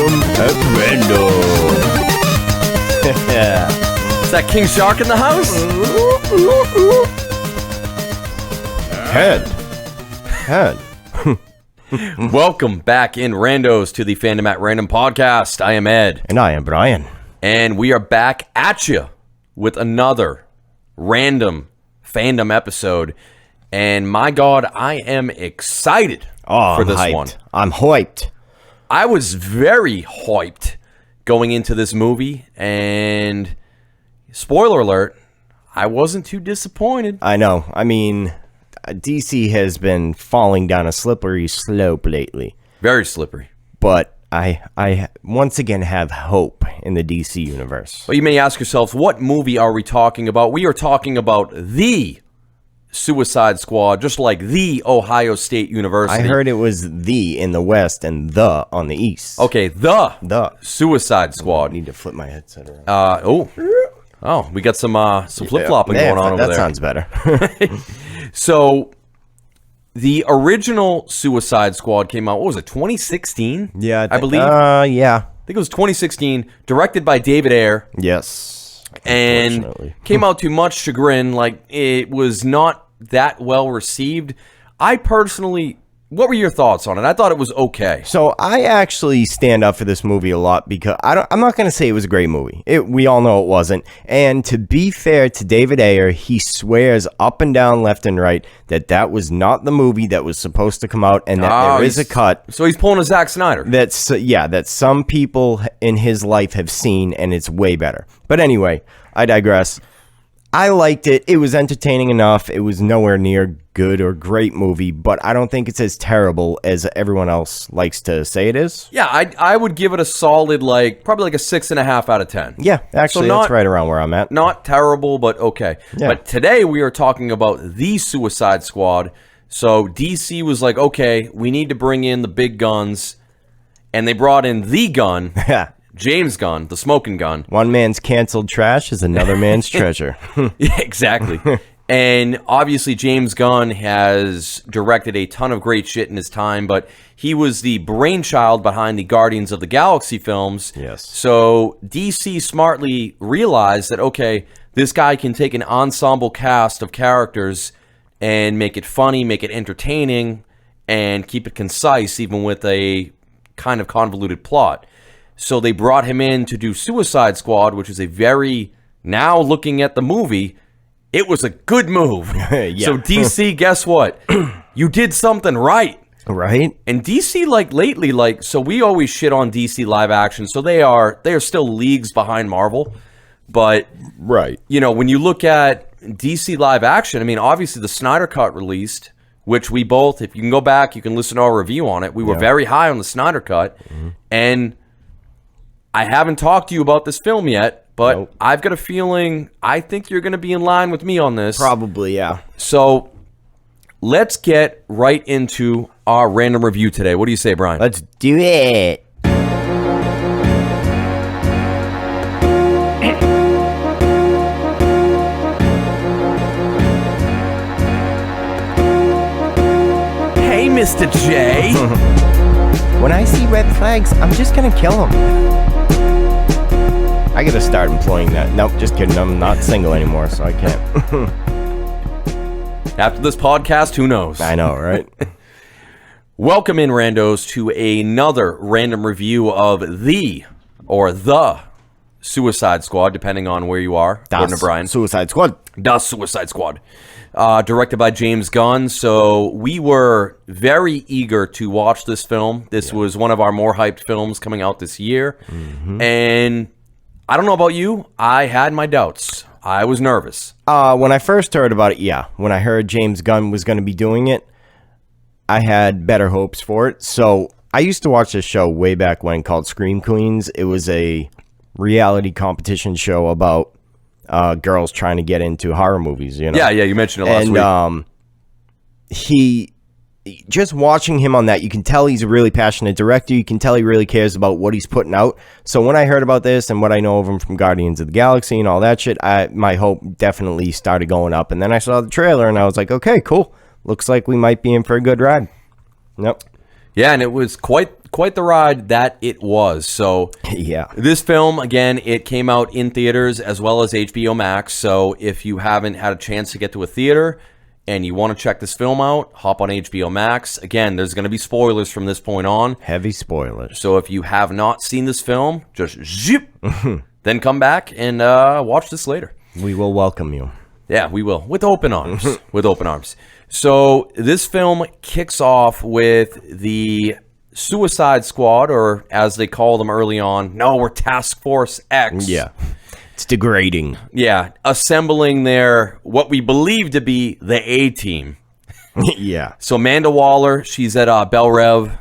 at random. Is that King Shark in the house? Head. Welcome back in Randos to the Fandom at Random podcast. I am Ed. And I am Brian. And we are back at you with another random fandom episode. And my God, I am excited for this one. I'm hyped. I was very hyped going into this movie. And spoiler alert, I wasn't too disappointed. I know. I mean, DC has been falling down a slippery slope lately. Very slippery. But I once again have hope in the DC universe. Well, you may ask yourself, what movie are we talking about? We are talking about the Suicide Squad, just like the Ohio State University. I heard it was the in the West and the on the East. Okay, the Suicide Squad. I need to flip my headset around. Oh, we got some flip-flopping going on over there. That sounds better. So, the original Suicide Squad came out, what was it, 2016? Yeah, I believe. Yeah. I think it was 2016, directed by David Ayer. Yes. And came out to much chagrin. Like, it was not that well received. I personally, what were your thoughts on it? I thought it was okay. So I actually stand up for this movie a lot because I'm not going to say it was a great movie. We all know it wasn't. And to be fair to David Ayer, he swears up and down, left and right, that was not the movie that was supposed to come out and that there is a cut. So he's pulling a Zack Snyder. That some people in his life have seen, and it's way better. But anyway, I digress. I liked it. It was entertaining enough. It was nowhere near good or great movie, but I don't think it's as terrible as everyone else likes to say it is. Yeah, I would give it a solid, probably like a 6.5 out of 10. Yeah, actually, that's right around where I'm at. Not terrible, but okay. Yeah. But today we are talking about the Suicide Squad. So DC was like, okay, we need to bring in the big guns, and they brought in the gun. James Gunn, the smoking gun. One man's canceled trash is another man's treasure. Yeah, exactly. And obviously James Gunn has directed a ton of great shit in his time, but he was the brainchild behind the Guardians of the Galaxy films. Yes. So DC smartly realized that, okay, this guy can take an ensemble cast of characters and make it funny, make it entertaining, and keep it concise, even with a kind of convoluted plot. So they brought him in to do Suicide Squad, which is now looking at the movie, it was a good move. Yeah. So DC, guess what? You did something right. Right? And DC, lately, so we always shit on DC live action, so they are still leagues behind Marvel. But, right, when you look at DC live action, I mean, obviously the Snyder Cut released, which we both, if you can go back, you can listen to our review on it. We were very high on the Snyder Cut, and I haven't talked to you about this film yet, but nope. I've got a feeling I think you're going to be in line with me on this. Probably, yeah. So let's get right into our random review today. What do you say, Brian? Let's do it. Hey, Mr. J. When I see red flags, I'm just going to kill them. I gotta start employing that. Nope, just kidding. I'm not single anymore, so I can't. After this podcast, who knows? I know, right? Welcome in, randos, to another random review of the Suicide Squad, depending on where you are. Das Brian. Suicide Squad. Das Suicide Squad. Directed by James Gunn. So we were very eager to watch this film. This was one of our more hyped films coming out this year. Mm-hmm. And I don't know about you, I had my doubts. I was nervous. When I first heard about it, when I heard James Gunn was going to be doing it, I had better hopes for it. So I used to watch this show way back when called Scream Queens. It was a reality competition show about girls trying to get into horror movies, Yeah, you mentioned it last week. And he just watching him on that, you can tell he's a really passionate director. You can tell he really cares about what he's putting out. So when I heard about this and what I know of him from Guardians of the Galaxy and all that shit, my hope definitely started going up. And then I saw the trailer and I was like, okay, cool. Looks like we might be in for a good ride. Yep. Yeah, and it was quite quite the ride that it was. So Yeah. this film, again, it came out in theaters as well as HBO Max. So if you haven't had a chance to get to a theater and you want to check this film out, hop on HBO Max. Again, there's going to be spoilers from this point on. Heavy spoilers. So if you have not seen this film, just zip, then come back and watch this later. We will welcome you. Yeah, we will. With open arms. With open arms. So this film kicks off with the Suicide Squad, or as they call them early on, no, we're Task Force X. Yeah. It's degrading. Yeah, assembling their, what we believe to be the A-team. Yeah. So Amanda Waller, she's at Belle Rev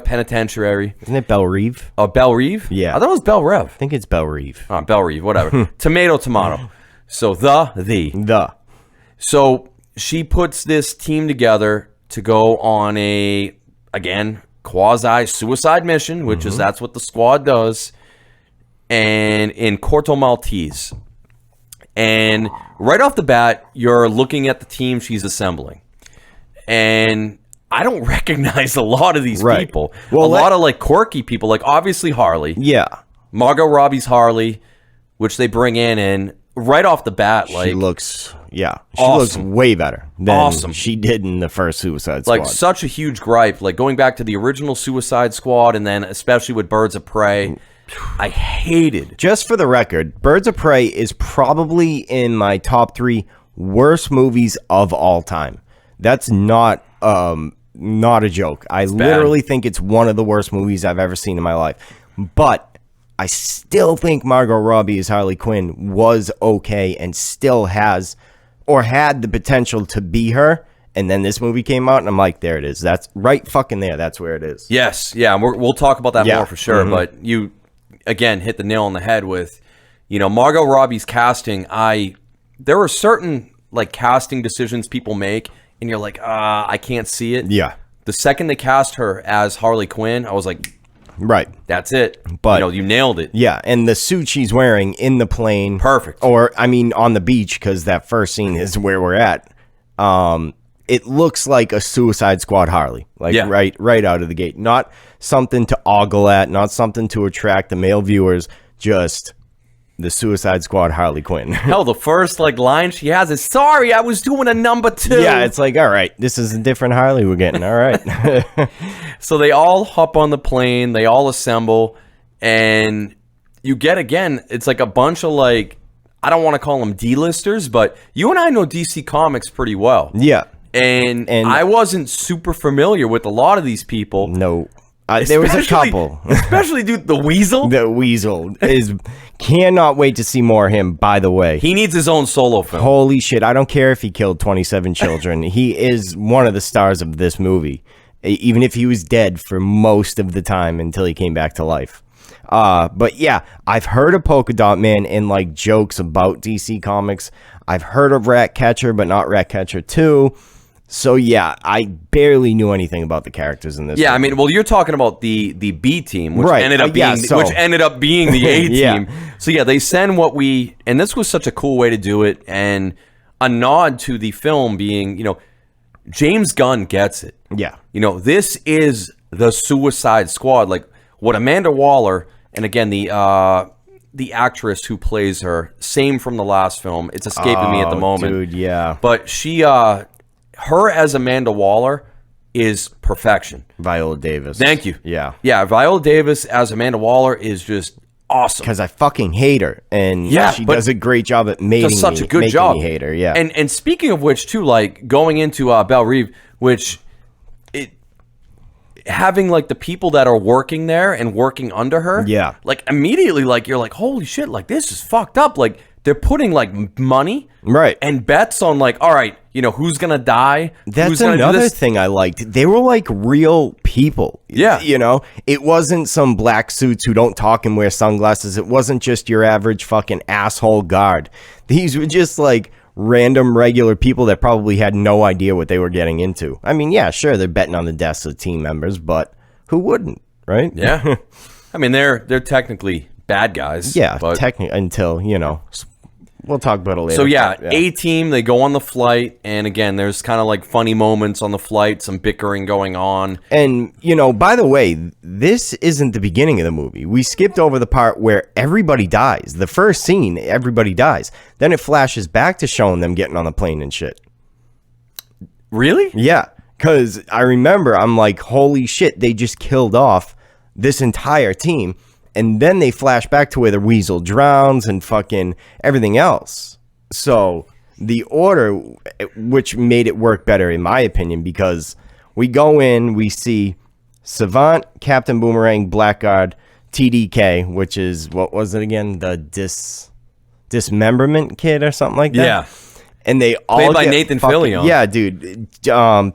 Penitentiary. Isn't it Belle Reve? Belle Reve? Yeah. I thought it was Belle Rev. I think it's Belle Reve. Belle Reve, whatever. Tomato. So the. So she puts this team together to go on a, again, quasi-suicide mission, which is that's what the squad does, and in Corto Maltese. And right off the bat, you're looking at the team she's assembling. And I don't recognize a lot of these people. Well, a lot of like quirky people, like obviously Harley. Yeah. Margot Robbie's Harley, which they bring in, and right off the bat, like she looks awesome. way better than Awesome. she did in the first Suicide Squad. like such a huge gripe, like going back to the original Suicide Squad, and then especially with Birds of Prey, I hated. Just for the record, Birds of Prey is probably in my top 3 worst movies of all time. That's not a joke. I literally think it's one of the worst movies I've ever seen in my life. But I still think Margot Robbie as Harley Quinn was okay and still has or had the potential to be her. And then this movie came out and I'm like, there it is. That's right fucking there. That's where it is. Yes, yeah, we'll talk about that Yeah. more for sure. But you, again, hit the nail on the head with, Margot Robbie's casting. There were certain like casting decisions people make, and you're like, I can't see it. Yeah. The second they cast her as Harley Quinn, I was like, Right. that's it. But you nailed it. Yeah, and the suit she's wearing in the plane. Perfect. Or, I mean, on the beach, because that first scene is where we're at. It looks like a Suicide Squad Harley. Like, Yeah. right out of the gate. Not something to ogle at, not something to attract the male viewers, just the Suicide Squad Harley Quinn. Hell, the first line she has is, "Sorry, I was doing a number 2." Yeah, it's like, all right, this is a different Harley we're getting. All right. So they all hop on the plane, they all assemble, and you get, again, it's like a bunch of like, I don't want to call them D-listers, but you and I know DC Comics pretty well. Yeah. And I wasn't super familiar with a lot of these people. No. There was a couple. Especially, dude, the Weasel. The Weasel cannot wait to see more of him, by the way. He needs his own solo film. Holy shit. I don't care if he killed 27 children. He is one of the stars of this movie, even if he was dead for most of the time until he came back to life. But yeah, I've heard of Polka Dot Man in like jokes about DC Comics. I've heard of Ratcatcher, but not Ratcatcher 2. So yeah, I barely knew anything about the characters in this. Yeah, movie. I mean, well, you're talking about the B team, which Right. ended up being which ended up being the A team. Yeah. So yeah, they send and this was such a cool way to do it, and a nod to the film being, James Gunn gets it. Yeah. This is the Suicide Squad. Like what Amanda Waller, and again the actress who plays her, same from the last film. It's escaping me at the moment, Dude, yeah. But she her as Amanda Waller is perfection. Viola Davis. Thank you. Yeah. Yeah, Viola Davis as Amanda Waller is just awesome. Because I fucking hate her. And Yeah, she but does a great job at making does such me, a good making job. me hate her. Yeah. And speaking of which, too, like going into Belle Reve, which having like the people that are working there and working under her, Yeah. like immediately, like you're like, holy shit, like this is fucked up. Like they're putting like money, Right. and bets on like, all right, who's gonna die? That's who's gonna do another this? thing I liked. They were like real people. Yeah. It wasn't some black suits who don't talk and wear sunglasses. It wasn't just your average fucking asshole guard. These were just like random regular people that probably had no idea what they were getting into. I mean, yeah, sure, they're betting on the deaths of team members, but who wouldn't, right? Yeah. I mean, they're technically bad guys. Yeah, but technically, until, we'll talk about it later. So yeah, A-Team, they go on the flight, and again, there's kind of like funny moments on the flight, some bickering going on. And, you know, by the way, this isn't the beginning of the movie. We skipped over the part where everybody dies. The first scene, everybody dies. Then it flashes back to showing them getting on the plane and shit. Really? Yeah, because I remember, I'm like, holy shit, they just killed off this entire team. And then they flash back to where the weasel drowns and fucking everything else. So the order, which made it work better, in my opinion, because we go in, we see Savant, Captain Boomerang, Blackguard, TDK, which is, what was it again? The dismemberment kid or something like that? Yeah. And they all played by Nathan Fillion. Yeah, dude.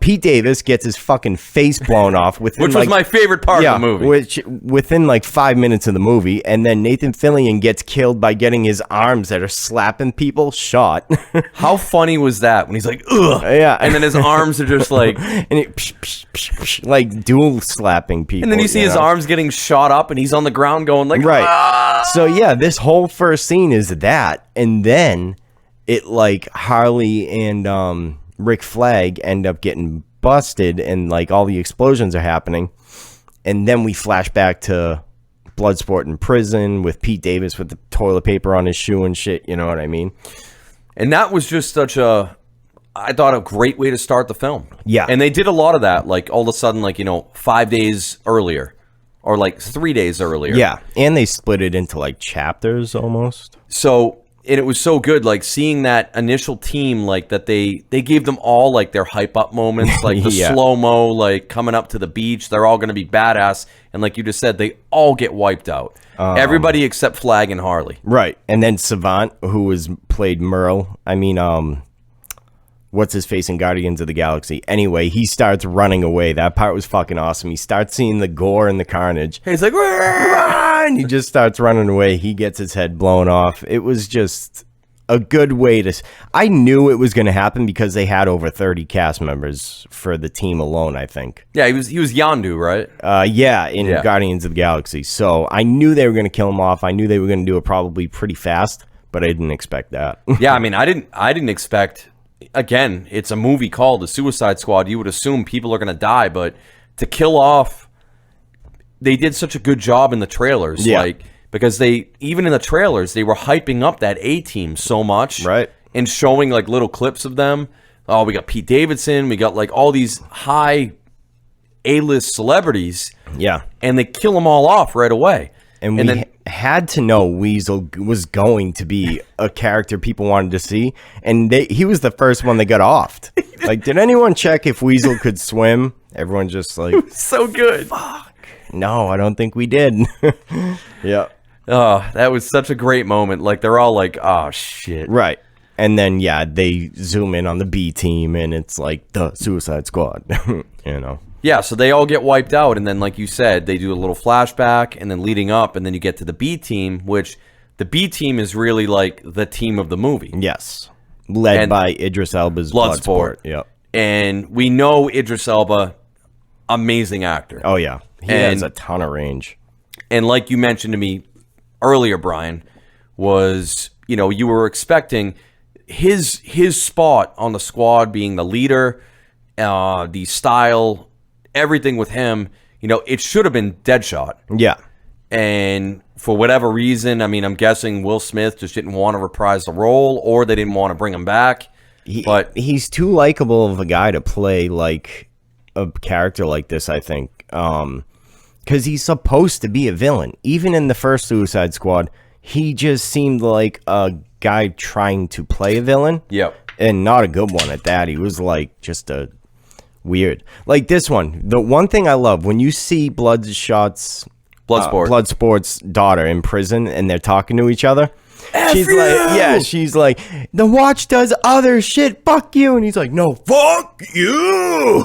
Pete Davis gets his fucking face blown off within, which was my favorite part of the movie. Which within like 5 minutes of the movie, and then Nathan Fillion gets killed by getting his arms that are slapping people shot. How funny was that when he's like, ugh, yeah, and then his arms are just like, and it, psh, psh, psh, psh, like dual slapping people. And then you see his arms getting shot up, and he's on the ground going like, right. Ah! So yeah, this whole first scene is that, and then it like Harley and Rick Flag end up getting busted, and like all the explosions are happening, and then we flash back to Bloodsport in prison with Pete Davis with the toilet paper on his shoe and shit. You know what I mean? And that was just such a, I thought, a great way to start the film. Yeah. And they did a lot of that, like all of a sudden, like, you know, 5 days earlier, or like 3 days earlier. Yeah, and they split it into like chapters almost. So. And it was so good, like seeing that initial team, like that they gave them all like their hype up moments, like the Yeah. slow-mo, like coming up to the beach. They're all going to be badass. And like you just said, they all get wiped out. Everybody except Flag and Harley. Right. And then Savant, who was played Merle, what's his face in Guardians of the Galaxy? Anyway, he starts running away. That part was fucking awesome. He starts seeing the gore and the carnage. He's like, And he just starts running away. He gets his head blown off. It was just a good way to... I knew it was going to happen because they had over 30 cast members for the team alone, I think. yeah, he was Yondu, right? In Guardians of the Galaxy. So I knew they were going to kill him off. I knew they were going to do it probably pretty fast, but I didn't expect that. Yeah, I mean, I didn't expect... Again, it's a movie called The Suicide Squad. You would assume people are going to die, but to kill off, they did such a good job in the trailers. Yeah. Like, because even in the trailers, they were hyping up that A-Team so much. Right. And showing like little clips of them. Oh, we got Pete Davidson. We got like all these high A-list celebrities. Yeah. And they kill them all off right away. And we had to know Weasel was going to be a character people wanted to see. And he was the first one that got offed. Like, did anyone check if Weasel could swim? Everyone just like... so good. Fuck. No, I don't think we did. Yeah. Oh, that was such a great moment. Like, they're all like, oh, shit. Right. And then, yeah, they zoom in on the B team, and it's like the Suicide Squad, you know. Yeah, so they all get wiped out, and then, like you said, they do a little flashback, and then leading up, and then you get to the B team, which the B team is really like the team of the movie. Yes. Led by Idris Elba's Bloodsport. Yep. And we know Idris Elba, amazing actor. Oh, yeah. He has a ton of range. And like you mentioned to me earlier, Brian, was, you know, you were expecting his spot on the squad being the leader, the style, everything with him, you know, it should have been Deadshot. Yeah. And for whatever reason, I mean, I'm guessing Will Smith just didn't want to reprise the role, or they didn't want to bring him back. But he's too likable of a guy to play like a character like this, I think. Because he's supposed to be a villain. Even in the first Suicide Squad, he just seemed like a guy trying to play a villain. Yep. And not a good one at that. He was like just a weird. Like this one. The one thing I love, when you see Bloodsport's daughter in prison and they're talking to each other. She's like, the Watch does other shit. Fuck you. And he's like, no, fuck you.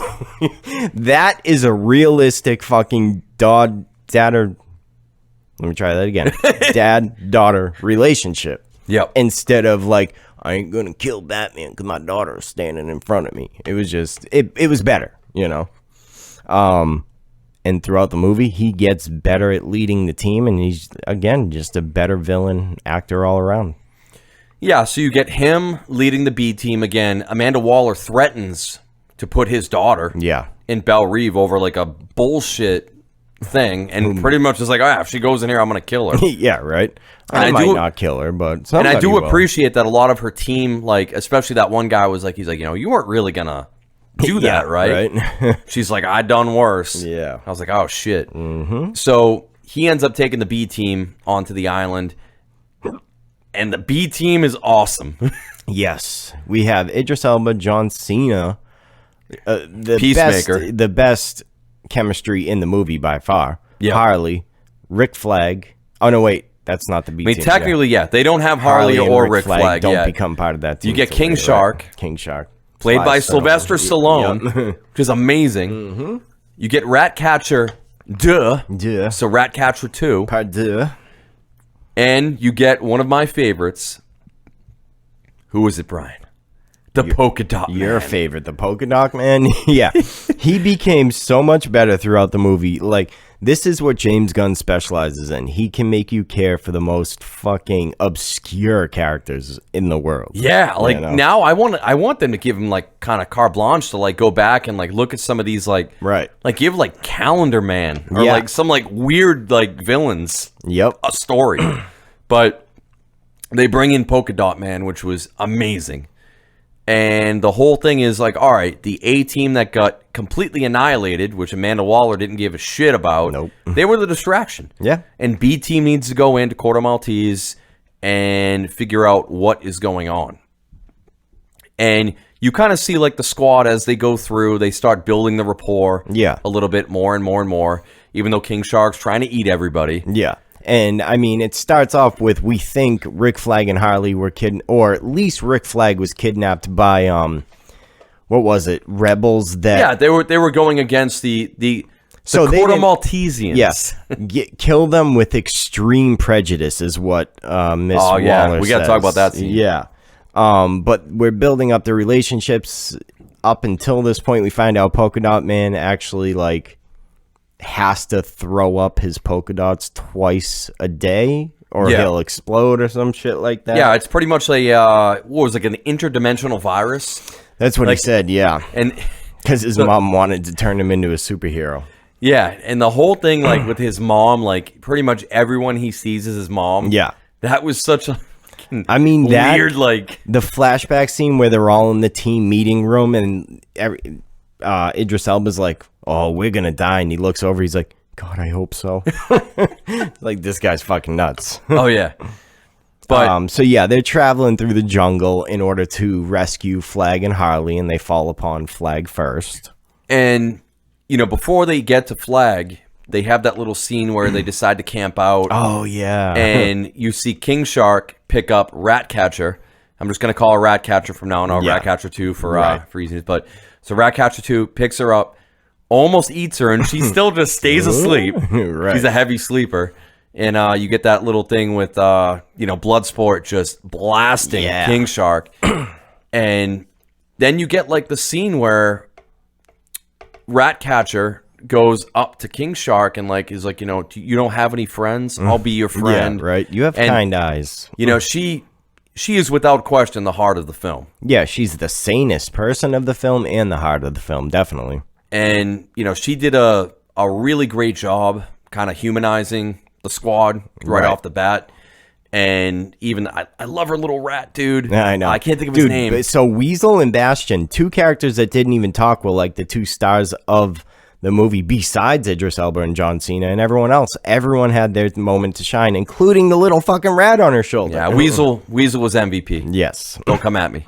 That is a realistic fucking dad-daughter. Let me try that again. Dad-daughter relationship. Yep. Instead of like, I ain't gonna kill Batman because my daughter is standing in front of me. It was just, it was better, you know. And throughout the movie, he gets better at leading the team, and he's, again, just a better villain actor all around. Yeah, so you get him leading the B team again. Amanda Waller threatens to put his daughter in Belle Reve over like a bullshit thing, and pretty much is like, oh, yeah, if she goes in here, I'm going to kill her. Yeah, right. I might not kill her, but and I do appreciate that a lot of her team, like especially that one guy was like, he's like, you weren't really going to do that, right? She's like, I done worse. Yeah. I was like, oh, shit. So he ends up taking the B team onto the island, and the B team is awesome. Yes. We have Idris Elba, John Cena, the Peacemaker. the best chemistry in the movie by far. Yeah. Harley, Rick Flag. Oh, no, wait. That's not the B team. Technically, yeah. They don't have Harley or Rick Flag don't yet. become part of that team. You get King Shark. Right? King Shark. Played by Sylvester Stallone, which is amazing. You get Ratcatcher, so Ratcatcher 2. Part 2. And you get one of my favorites. Who is it, Brian? The Polka Dot Man. Your favorite, the Polka Dot Man? Yeah. He became so much better throughout the movie. Like, this is what James Gunn specializes in. He can make you care for the most fucking obscure characters in the world. Yeah, like now I want them to give him like kind of carte blanche to like go back and like look at some of these like like give like Calendar Man or like some like weird like villains. Yep. A story. But they bring in Polka Dot Man, which was amazing. And the whole thing is like, all right, the A team that got completely annihilated, which Amanda Waller didn't give a shit about, Nope. They were the distraction. Yeah. And B team needs to go into Corto Maltese and figure out what is going on. And you kind of see like the squad as they go through, they start building the rapport a little bit more and more and more, even though King Shark's trying to eat everybody. Yeah. And, I mean, it starts off with, we think Rick Flag and Harley were or at least Rick Flag was kidnapped by, what was it, rebels that... Yeah, they were going against the Corto Maltesians. Yes. Kill them with extreme prejudice is what Miss Waller we got to talk about that scene. Yeah. But we're building up the relationships. Up until this point, we find out Polka Dot Man actually, like... has to throw up his polka dots twice a day or he'll explode or some shit like that. Yeah, it's pretty much an interdimensional virus. That's what he said, And because his mom wanted to turn him into a superhero. Yeah, and the whole thing like with his mom, like pretty much everyone he sees is his mom. Yeah. That was such a weird like the flashback scene where they're all in the team meeting room and Idris Elba's like, oh, we're gonna die, and he looks over, he's like, God, I hope so. Like, this guy's fucking nuts. Oh yeah. But so yeah, they're traveling through the jungle in order to rescue Flag and Harley, and they fall upon Flag first. And before they get to Flag, they have that little scene where they decide to camp out. Oh yeah. And you see King Shark pick up Ratcatcher. I'm just gonna call her Ratcatcher from now on. Ratcatcher 2 for reasons. But so Ratcatcher 2 picks her up, almost eats her, and she still just stays asleep. Right. She's a heavy sleeper. And you get that little thing with, Bloodsport just blasting King Shark. And then you get, like, the scene where Ratcatcher goes up to King Shark and, like, is like, you don't have any friends? I'll be your friend. Yeah, right. You have kind eyes. She is without question the heart of the film. Yeah, she's the sanest person of the film and the heart of the film, definitely. And, she did a really great job kind of humanizing the squad right off the bat. And even, I love her little rat, dude. Yeah, I know. I can't think of his name. So Weasel and Bastion, two characters that didn't even talk, were like the two stars of the movie besides Idris Elba and John Cena and everyone else. Everyone had their moment to shine, including the little fucking rat on her shoulder. Yeah, Weasel was MVP. Yes. Don't come at me.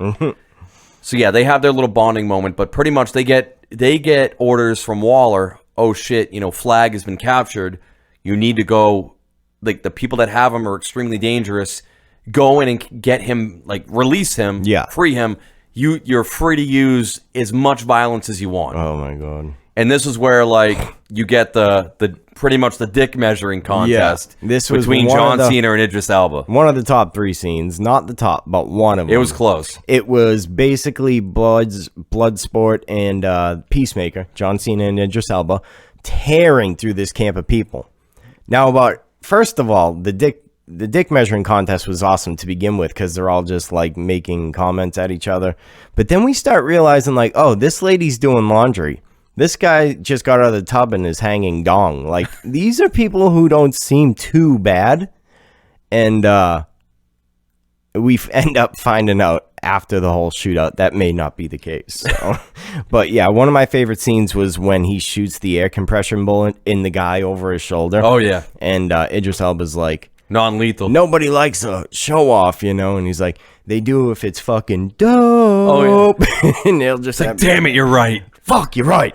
So yeah, they have their little bonding moment, but pretty much they get orders from Waller. Oh shit, Flag has been captured. You need to go, like, the people that have him are extremely dangerous. Go in and get him, like, release him, free him. You're free to use as much violence as you want. Oh my god. And this is where, like, you get the pretty much the dick measuring contest this was between John Cena and Idris Elba. One of the top 3 scenes, not the top, but one of them. It was close. It was basically Bloodsport and Peacemaker, John Cena and Idris Elba, tearing through this camp of people. Now, first of all, the dick the dick measuring contest was awesome to begin with because they're all just like making comments at each other. But then we start realizing like, oh, this lady's doing laundry. This guy just got out of the tub and is hanging dong. Like, these are people who don't seem too bad. And we end up finding out after the whole shootout that may not be the case. So. But yeah, one of my favorite scenes was when he shoots the air compression bullet in the guy over his shoulder. Oh, yeah. And Idris Elba's like, non-lethal. Nobody likes a show off, you know? And he's like, they do if it's fucking dope. Oh, yeah. And they'll just like, damn it, you're right. Fuck, you're right.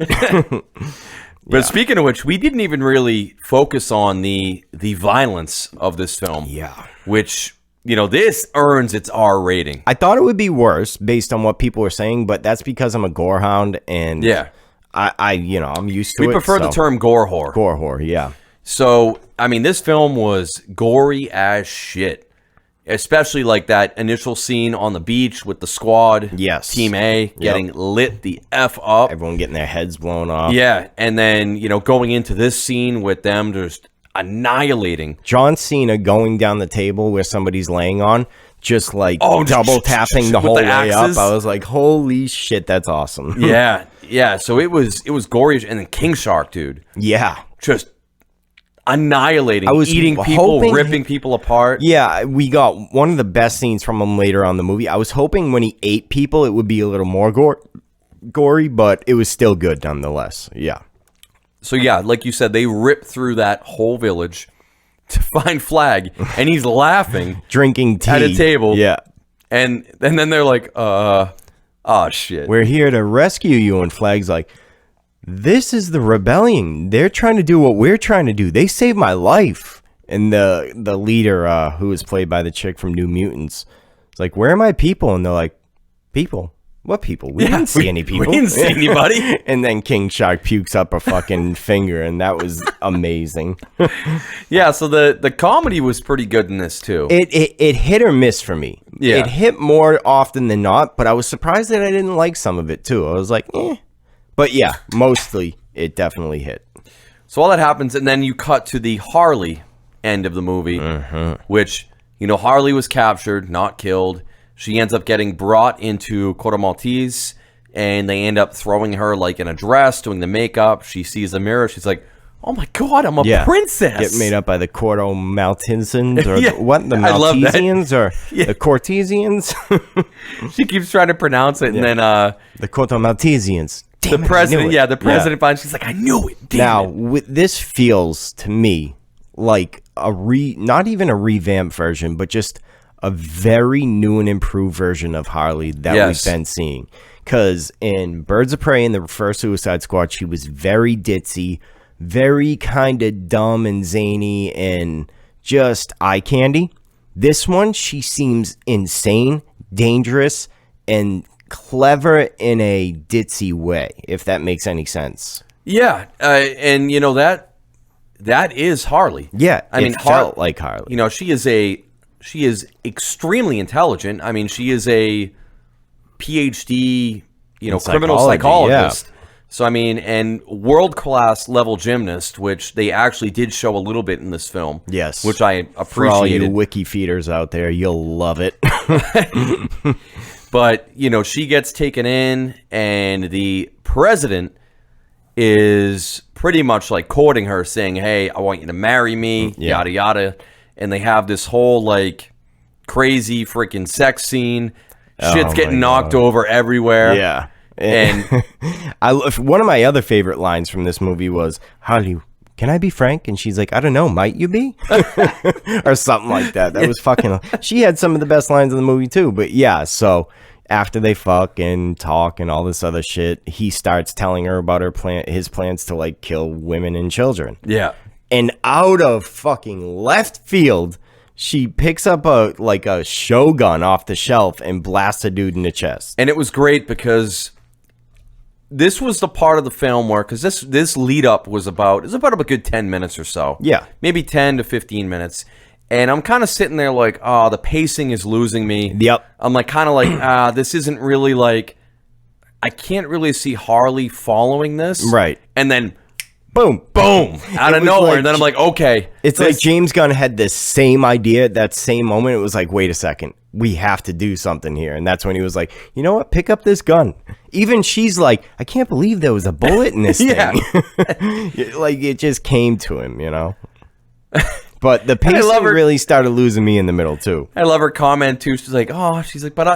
But speaking of which, we didn't even really focus on the violence of this film. Yeah. Which, you know, this earns its R rating. I thought it would be worse based on what people were saying, but that's because I'm a gore hound and yeah, I'm used to it. We prefer the term gore whore. Gore whore, yeah. So, I mean, this film was gory as shit. Especially like that initial scene on the beach with the squad. Yes. Team A getting lit the F up. Everyone getting their heads blown off. Yeah. And then, you know, going into this scene with them just annihilating. John Cena going down the table where somebody's laying on, just like double tapping the whole way up. I was like, holy shit, that's awesome. Yeah. Yeah. So it was gory. And then King Shark, dude. Yeah. Just annihilating, I was eating people, ripping people apart. Yeah, we got one of the best scenes from him later on in the movie. I was hoping when he ate people, it would be a little more gory, but it was still good nonetheless. Yeah. So yeah, like you said, they ripped through that whole village to find Flag, and he's laughing, drinking tea at a table. Yeah, and then they're like, oh shit, we're here to rescue you, and Flag's like, this is the rebellion. They're trying to do what we're trying to do. They saved my life. And the leader, who was played by the chick from New Mutants, is like, where are my people? And they're like, people? What people? We didn't see any people. We didn't see anybody. And then King Shark pukes up a fucking finger, and that was amazing. Yeah, so the comedy was pretty good in this, too. It hit or miss for me. Yeah. It hit more often than not, but I was surprised that I didn't like some of it, too. I was like, eh. But yeah, mostly it definitely hit. So all that happens, and then you cut to the Harley end of the movie, which, you know, Harley was captured, not killed. She ends up getting brought into Corto Maltese, and they end up throwing her like in a dress, doing the makeup. She sees a mirror. She's like, oh my God, I'm a princess. Get made up by the Corto Maltesans, or yeah, the Maltesians, or the Cortesians. She keeps trying to pronounce it, and then the Corto Maltesians. The president finds, she's like, I knew it. This feels to me like not even a revamped version, but just a very new and improved version of Harley that we've been seeing. Because in Birds of Prey and the first Suicide Squad, she was very ditzy, very kind of dumb and zany and just eye candy. This one, she seems insane, dangerous, and clever in a ditzy way, if that makes any sense. Yeah, and you know that is Harley. Yeah, I mean, felt like Harley. You know, she is extremely intelligent. I mean, she is a PhD, criminal psychologist. Yeah. So I mean, and world-class level gymnast, which they actually did show a little bit in this film. Yes, which I appreciated. For all you wiki feeders out there, you'll love it. But, you know, she gets taken in, and the president is pretty much like courting her, saying, hey, I want you to marry me, yada, yada. And they have this whole, like, crazy freaking sex scene. Shit's getting knocked over everywhere. Yeah. And one of my other favorite lines from this movie was, Harley, can I be frank? And she's like, I don't know, might you be? Or something like that. That was fucking... She had some of the best lines in the movie, too. But yeah, so after they fuck and talk and all this other shit, he starts telling her about his plans to, like, kill women and children. Yeah. And out of fucking left field, she picks up a shotgun off the shelf and blasts a dude in the chest. And it was great because... this was the part of the film where, because this lead up was about a good 10 minutes or so. Yeah. Maybe 10 to 15 minutes. And I'm kind of sitting there like, oh, the pacing is losing me. Yep. I'm like, kind of like, this isn't really like, I can't really see Harley following this. Right. And then, boom, boom, out of nowhere. Like, And then I'm like, okay. It's like James Gunn had this same idea at that same moment. It was like, wait a second, we have to do something here. And that's when he was like, you know what, pick up this gun. Even she's like, I can't believe there was a bullet in this thing. Like, it just came to him, you know? But the pacing really started losing me in the middle, too. I love her comment, too. She's like, but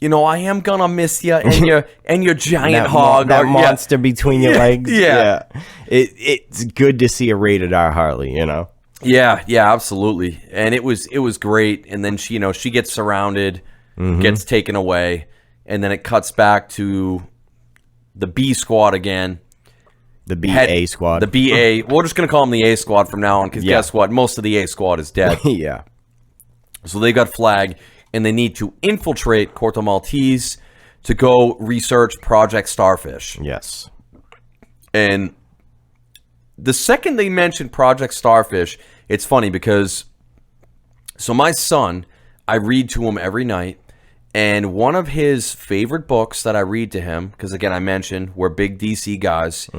I am gonna miss you and your giant hog. That monster between your legs. Yeah. It's good to see a rated R Harley, you know? Yeah, absolutely. And it was great. And then she gets surrounded, gets taken away, and then it cuts back to the B squad again. The BA squad. The BA. We're just gonna call them the A squad from now on, because guess what? Most of the A squad is dead. Yeah. So they got Flag, and they need to infiltrate Corto Maltese to go research Project Starfish. Yes. And the second they mentioned Project Starfish, it's funny because, so my son, I read to him every night, and one of his favorite books that I read to him, because again, I mentioned we're big DC guys,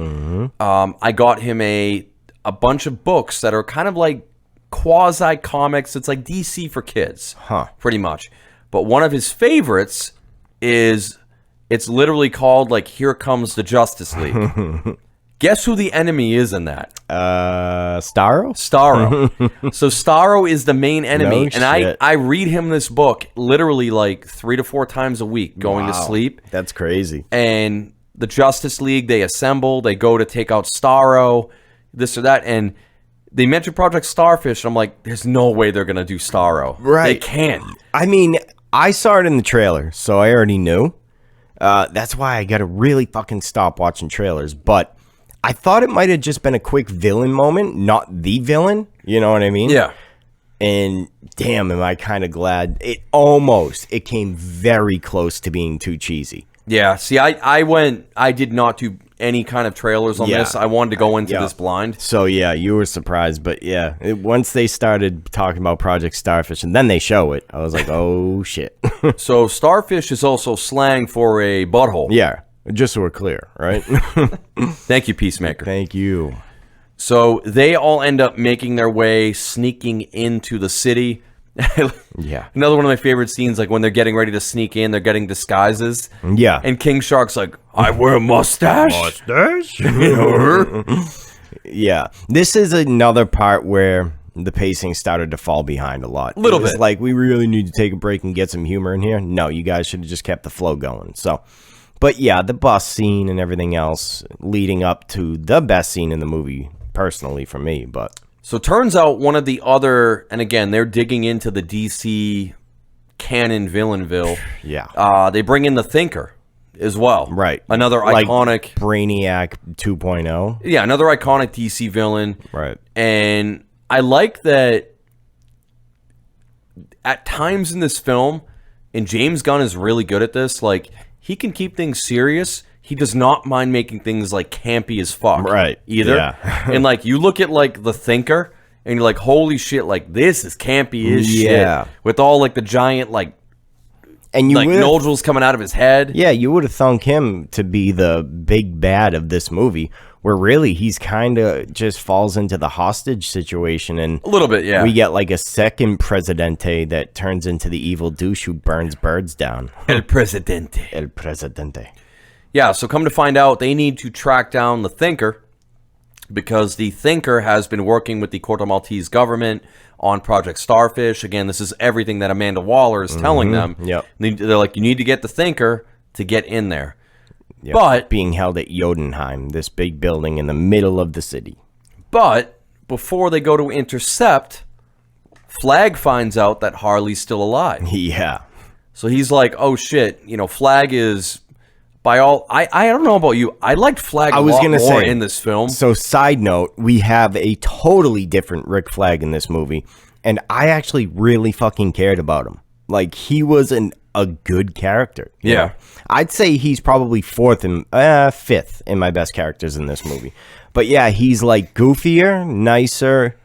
I got him a bunch of books that are kind of like quasi-comics. It's like DC for kids, pretty much. But one of his favorites is, it's literally called, like, Here Comes the Justice League. Guess who the enemy is in that? Starro? Starro. So Starro is the main enemy. No shit. I read him this book literally like 3 to 4 times a week going to sleep. That's crazy. And the Justice League, they assemble, they go to take out Starro, this or that, and they mentioned Project Starfish, and I'm like, there's no way they're going to do Starro. Right. They can't. I mean, I saw it in the trailer, so I already knew. That's why I got to really fucking stop watching trailers. But I thought it might have just been a quick villain moment, not the villain. You know what I mean? Yeah. And damn, am I kind of glad. It came very close to being too cheesy. Yeah. See, I did not do any kind of trailers on this. I wanted to go into this blind. So yeah, you were surprised, but yeah, once they started talking about Project Starfish and then they show it, I was like, oh shit. So Starfish is also slang for a butthole. Yeah, just so we're clear, right? Thank you, Peacemaker. Thank you. So they all end up making their way, sneaking into the city. Yeah. Another one of my favorite scenes, like when they're getting ready to sneak in, they're getting disguises. Yeah. And King Shark's like, I wear a mustache. Mustache? Yeah. This is another part where the pacing started to fall behind a lot. A little bit. Like, we really need to take a break and get some humor in here. No, you guys should have just kept the flow going. So, but yeah, the bus scene and everything else leading up to the best scene in the movie, personally, for me, but... So turns out one of the other, and again, they're digging into the DC canon villainville. Yeah. They bring in the Thinker as well. Right. Another like iconic... Brainiac 2.0. Yeah, another iconic DC villain. Right. And I like that at times in this film, and James Gunn is really good at this, like, he can keep things serious. He does not mind making things, like, campy as fuck. Right. Either. Yeah. And, like, you look at, like, the Thinker, and you're like, holy shit, like, this is campy as shit. With all, like, the giant, like, and you nodules coming out of his head. Yeah, you would have thunk him to be the big bad of this movie, where really he's kind of just falls into the hostage situation. And a little bit, yeah. We get, like, a second Presidente that turns into the evil douche who burns birds down. El Presidente. El Presidente. Yeah, so come to find out, they need to track down the Thinker because the Thinker has been working with the Corto Maltese government on Project Starfish. Again, this is everything that Amanda Waller is telling them. Yep. They're like, you need to get the Thinker to get in there. Yep. But being held at Jotunheim, this big building in the middle of the city. But before they go to intercept, Flag finds out that Harley's still alive. Yeah. So he's like, oh shit, Flag is... By all, I don't know about you. I liked Flag a lot more in this film. So, side note, we have a totally different Rick Flag in this movie, and I actually really fucking cared about him. Like, he was a good character. Yeah. Know? I'd say he's probably fifth in my best characters in this movie. But yeah, he's like goofier, nicer,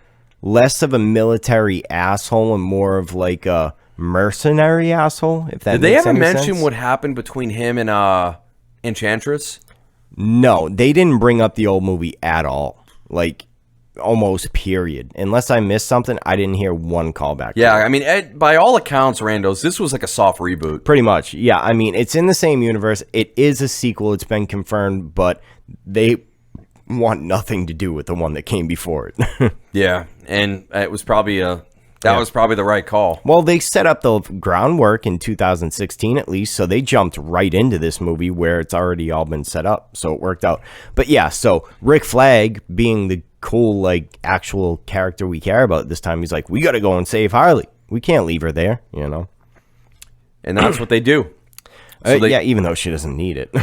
less of a military asshole, and more of like a mercenary asshole. If that did they makes ever any mention sense. what happened between him and Enchantress? No, they didn't bring up the old movie at all. Like, almost period. Unless I missed something, I didn't hear one callback. Yeah, I mean, by all accounts, Randos, this was like a soft reboot. Pretty much, yeah. I mean, it's in the same universe. It is a sequel. It's been confirmed, but they want nothing to do with the one that came before it. Yeah, and it was probably was probably the right call. Well, they set up the groundwork in 2016 at least, so they jumped right into this movie where it's already all been set up, so it worked out. But yeah, so Rick Flag, being the cool, like, actual character we care about this time, he's like, we got to go and save Harley. We can't leave her there, you know? And that's what they do. Yeah, even though she doesn't need it.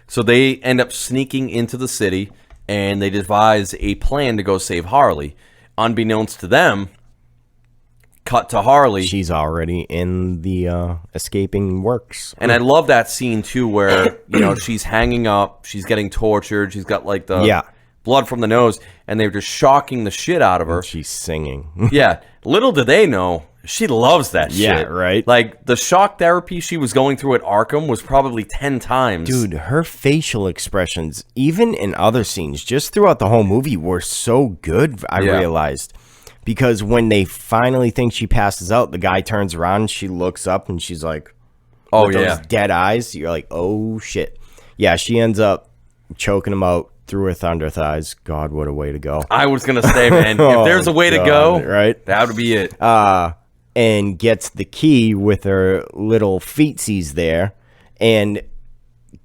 So they end up sneaking into the city, and they devise a plan to go save Harley. Unbeknownst to them, cut to Harley. She's already in the escaping works. And I love that scene, too, where, you know, she's hanging up, she's getting tortured, she's got, like, the blood from the nose, and they're just shocking the shit out of her. And she's singing. Yeah. Little do they know, she loves that shit. Yeah, right? Like, the shock therapy she was going through at Arkham was probably 10 times. Dude, her facial expressions, even in other scenes, just throughout the whole movie, were so good, I realized. Because when they finally think she passes out, the guy turns around and she looks up and she's like, oh, with those dead eyes. You're like, oh, shit. Yeah, she ends up choking him out through her thunder thighs. God, what a way to go. I was going to say, man, if there's a way to go, right? That would be it. And gets the key with her little feetsies there. And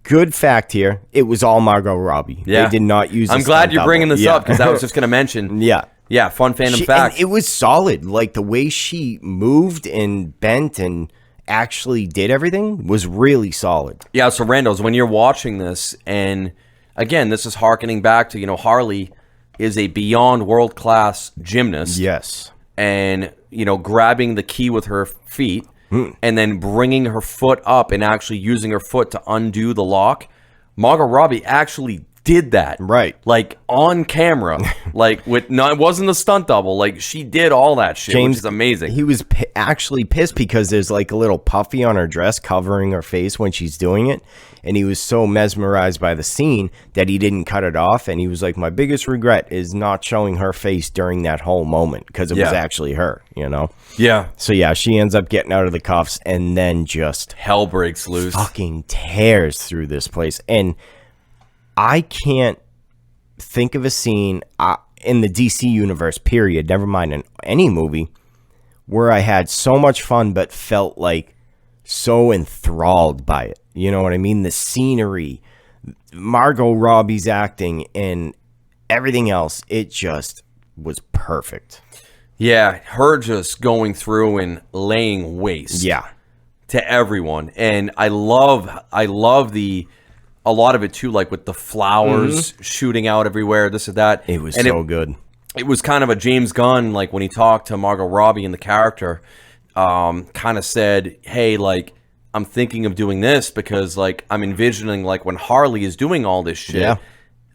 good fact here, it was all Margot Robbie. Yeah. They did not use I'm glad you're bringing this up because I was just going to mention. Yeah, fun fandom fact. It was solid. Like, the way she moved and bent and actually did everything was really solid. Yeah, so Randos, when you're watching this, and again, this is hearkening back to, you know, Harley is a beyond world-class gymnast. Yes. And, you know, grabbing the key with her feet and then bringing her foot up and actually using her foot to undo the lock. Margot Robbie actually did that. Right. Like, on camera. Like, it wasn't a stunt double. Like, she did all that shit, which is amazing. He was actually pissed because there's, like, a little puffy on her dress covering her face when she's doing it. And he was so mesmerized by the scene that he didn't cut it off. And he was like, my biggest regret is not showing her face during that whole moment because it was actually her, you know? Yeah. So, yeah, she ends up getting out of the cuffs and then just hell breaks loose. Fucking tears through this place. And I can't think of a scene in the DC universe, period, never mind in any movie, where I had so much fun but felt like so enthralled by it. You know what I mean? The scenery, Margot Robbie's acting, and everything else, it just was perfect. Yeah, her just going through and laying waste to everyone. And I love a lot of it too, like with the flowers shooting out everywhere, this and that. It was so good. It was kind of a James Gunn, like when he talked to Margot Robbie and the character, kind of said, hey, like, I'm thinking of doing this because, like, I'm envisioning, like, when Harley is doing all this shit,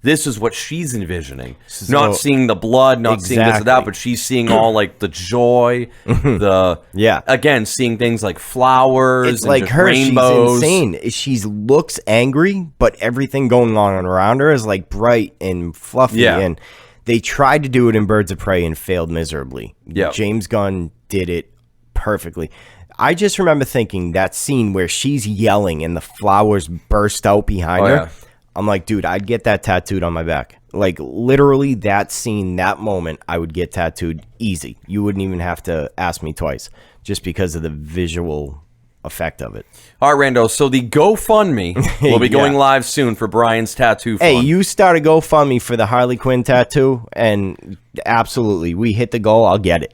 this is what she's envisioning. So, not seeing the blood, not seeing this or that, but she's seeing all, like, the joy, again, seeing things like flowers it's and like just her, rainbows. She's insane. She looks angry, but everything going on around her is, like, bright and fluffy, and they tried to do it in Birds of Prey and failed miserably. James Gunn did it perfectly. I just remember thinking that scene where she's yelling and the flowers burst out behind her. I'm like, dude, I'd get that tattooed on my back. Like, literally that scene, that moment, I would get tattooed easy. You wouldn't even have to ask me twice just because of the visual effect of it. All right, Rando, so the GoFundMe will be going live soon for Brian's tattoo fund. Hey, you start a GoFundMe for the Harley Quinn tattoo, and absolutely, we hit the goal, I'll get it.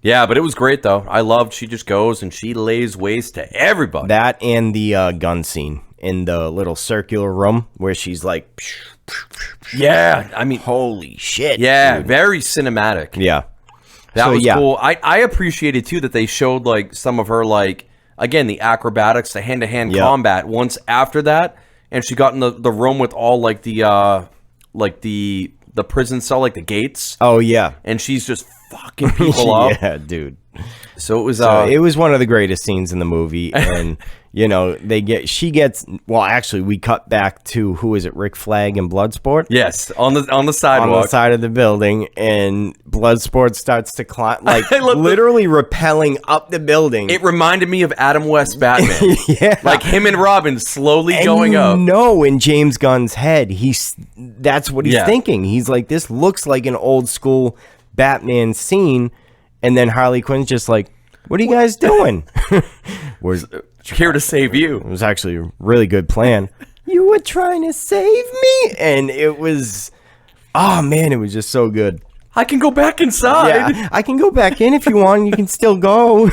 Yeah, but it was great, though. I loved she just goes and she lays waste to everybody. That and the gun scene in the little circular room where she's like... Yeah, I mean... Holy shit. Yeah, dude. very cinematic. Yeah. That was cool. I appreciated, too, that they showed, like, some of her, like, again, the acrobatics, the hand-to-hand combat once after that, and she got in the room with all, like, the prison cell, like, the gates. Oh, yeah. And she's just fucking people up. Yeah, dude. So it was. It was one of the greatest scenes in the movie, and she gets. Well, actually, we cut back to who is it? Rick Flag and Bloodsport. Yes, on the sidewalk, on the side of the building, and Bloodsport starts to climb, like literally rappelling up the building. It reminded me of Adam West Batman. Yeah, like him and Robin slowly going up. No, in James Gunn's head, that's what he's thinking. He's like, this looks like an old school Batman scene. And then Harley Quinn's just like, what are you guys doing? We're here to save you. It was actually a really good plan. You were trying to save me? And it was, oh man, it was just so good. I can go back inside. Yeah, I can go back in if you want. You can still go.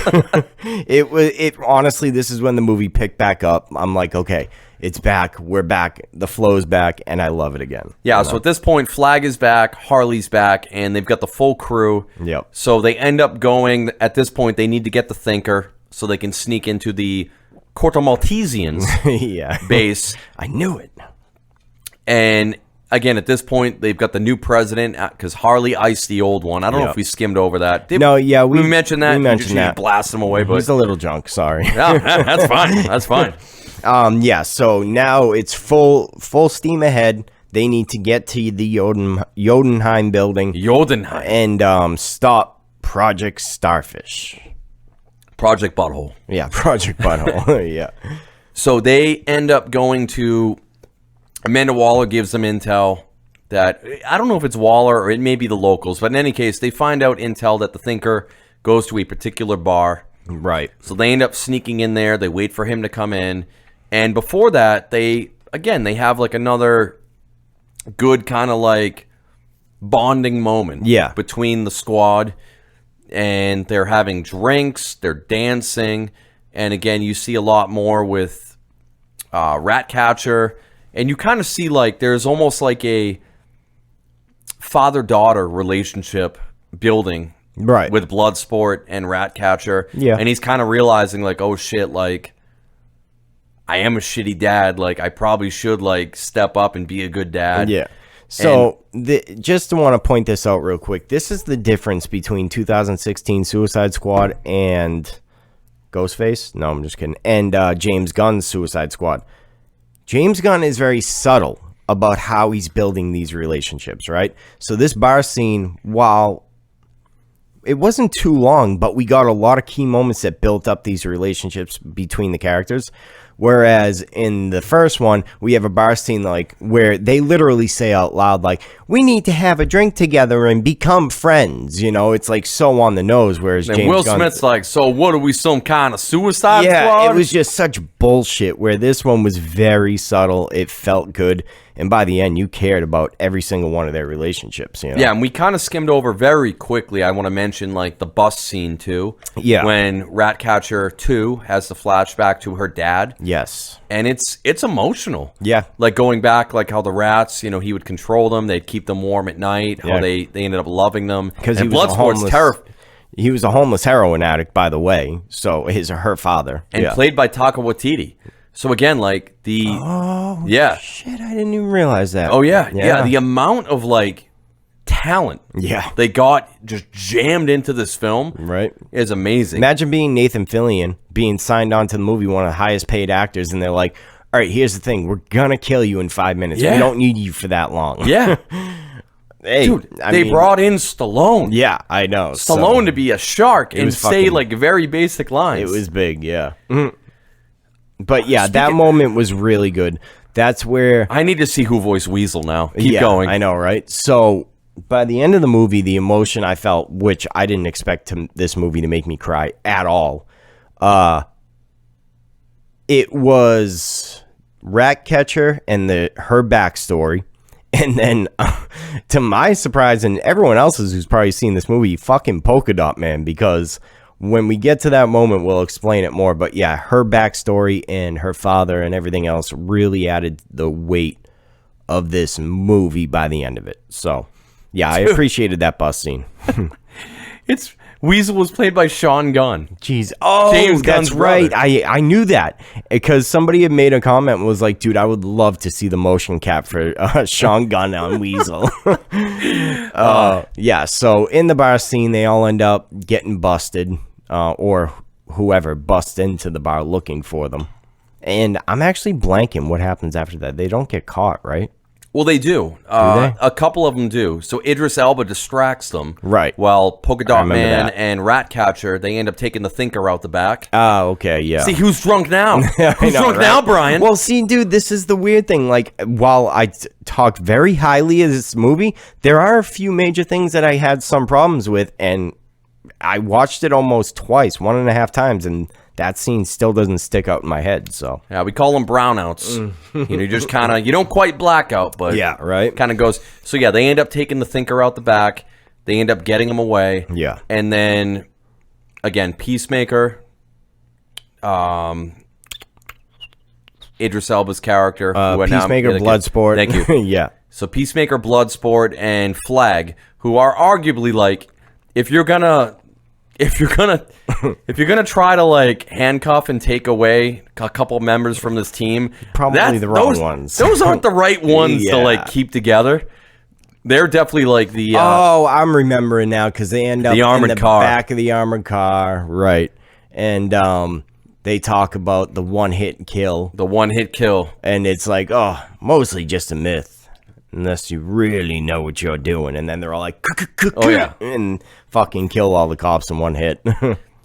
Honestly, this is when the movie picked back up. I'm like, okay, it's back. We're back. The flow's back, and I love it again. Yeah, so at this point, Flag is back, Harley's back, and they've got the full crew. Yep. So they end up going, at this point, they need to get the Thinker so they can sneak into the Corto Maltesians base. I knew it. And again, at this point, they've got the new president because Harley iced the old one. I don't know if we skimmed over that. We mentioned that. We mentioned that. Blast him away, but he's a little drunk. Sorry. No, that's fine. That's fine. So now it's full steam ahead. They need to get to the Jotunheim building. And stop Project Starfish. Project Butthole. Yeah, Project Butthole. Yeah. So they end up going to... Amanda Waller gives them intel that... I don't know if it's Waller or it may be the locals, but in any case, they find out intel that the Thinker goes to a particular bar. Right. So they end up sneaking in there. They wait for him to come in. And before that, they have like another good kind of like bonding moment between the squad. And they're having drinks, they're dancing. And again, you see a lot more with Ratcatcher. And you kind of see like there's almost like a father-daughter relationship building with Bloodsport and Ratcatcher. Yeah. And he's kind of realizing like, oh shit, like I am a shitty dad. Like I probably should like step up and be a good dad. Yeah. So just to want to point this out real quick, this is the difference between 2016 Suicide Squad and Ghostface. No, I'm just kidding. And James Gunn's Suicide Squad. James Gunn is very subtle about how he's building these relationships, right? So this bar scene, while it wasn't too long, but we got a lot of key moments that built up these relationships between the characters. Whereas in the first one, we have a bar scene like where they literally say out loud, like, we need to have a drink together and become friends. You know, it's like so on the nose. Whereas and James Will Gunn, Smith's like, so what are we, some kind of suicide squad? Yeah, it was just such bullshit. Where this one was very subtle. It felt good. And by the end, you cared about every single one of their relationships. You know? Yeah, and we kind of skimmed over very quickly. I want to mention like the bus scene too. Yeah. When Ratcatcher 2 has the flashback to her dad. Yes. And it's emotional. Yeah. Like going back, like how the rats, you know, he would control them. They'd keep them warm at night. How they ended up loving them. Because he was He was a homeless heroin addict, by the way. So her father. And played by Taika Waititi. So again, like the shit, I didn't even realize that. Oh yeah, the amount of like talent they got just jammed into this film is amazing. Imagine being Nathan Fillion, being signed on to the movie, one of the highest paid actors, and they're like, all right, here's the thing, we're gonna kill you in 5 minutes. We don't need you for that long. Yeah. Hey, dude, they brought in Stallone. Yeah, I know. Stallone to be a shark and say like very basic lines. It was big, yeah. Mm-hmm. But yeah, that moment was really good. That's where I need to see who voiced Weasel now. Keep going. I know, right? So by the end of the movie, the emotion I felt, which I didn't expect this movie to make me cry at all, it was Ratcatcher and her backstory. And then, to my surprise and everyone else's who's probably seen this movie, fucking Polka Dot Man, because when we get to that moment, we'll explain it more. But yeah, her backstory and her father and everything else really added the weight of this movie by the end of it. So yeah, I appreciated that bus scene. Weasel was played by Sean Gunn. Jeez. Oh, James that's Gunn's right. brother. I knew that because somebody had made a comment and was like, dude, I would love to see the motion cap for Sean Gunn on Weasel. Yeah, so in the bar scene, they all end up getting busted. or whoever busts into the bar looking for them. And I'm actually blanking what happens after that. They don't get caught, right? Well, they do. They? A couple of them do. So Idris Elba distracts them. Right. While Polka Dot Man that. and Ratcatcher, they end up taking the Thinker out the back. Oh, okay, yeah. See, who's drunk now? Who's know, drunk right? now, Brian? Well, see, dude, this is the weird thing. Like, while I talked very highly of this movie, there are a few major things that I had some problems with, and I watched it almost twice, 1.5 times, and that scene still doesn't stick out in my head. So yeah, we call them brownouts. You just kind of, you don't quite blackout, but yeah, right. kind of goes. So yeah, they end up taking the Thinker out the back. They end up getting him away. Yeah, and then again, Peacemaker, Idris Elba's character, Peacemaker, Bloodsport. Thank you. Yeah. So Peacemaker, Bloodsport, and Flag, who are arguably like, if you're gonna try to like handcuff and take away a couple members from this team, Probably the wrong ones. Those aren't the right ones to Yeah. like keep together. They're definitely like the Oh, I'm remembering now because they end up The armored in the car. back of the armored car, right? And they talk about the one-hit kill, the one-hit kill. and it's like, oh, mostly just a myth, unless you really know what you're doing. And then they're all like, Oh, yeah. and fucking kill all the cops in one hit.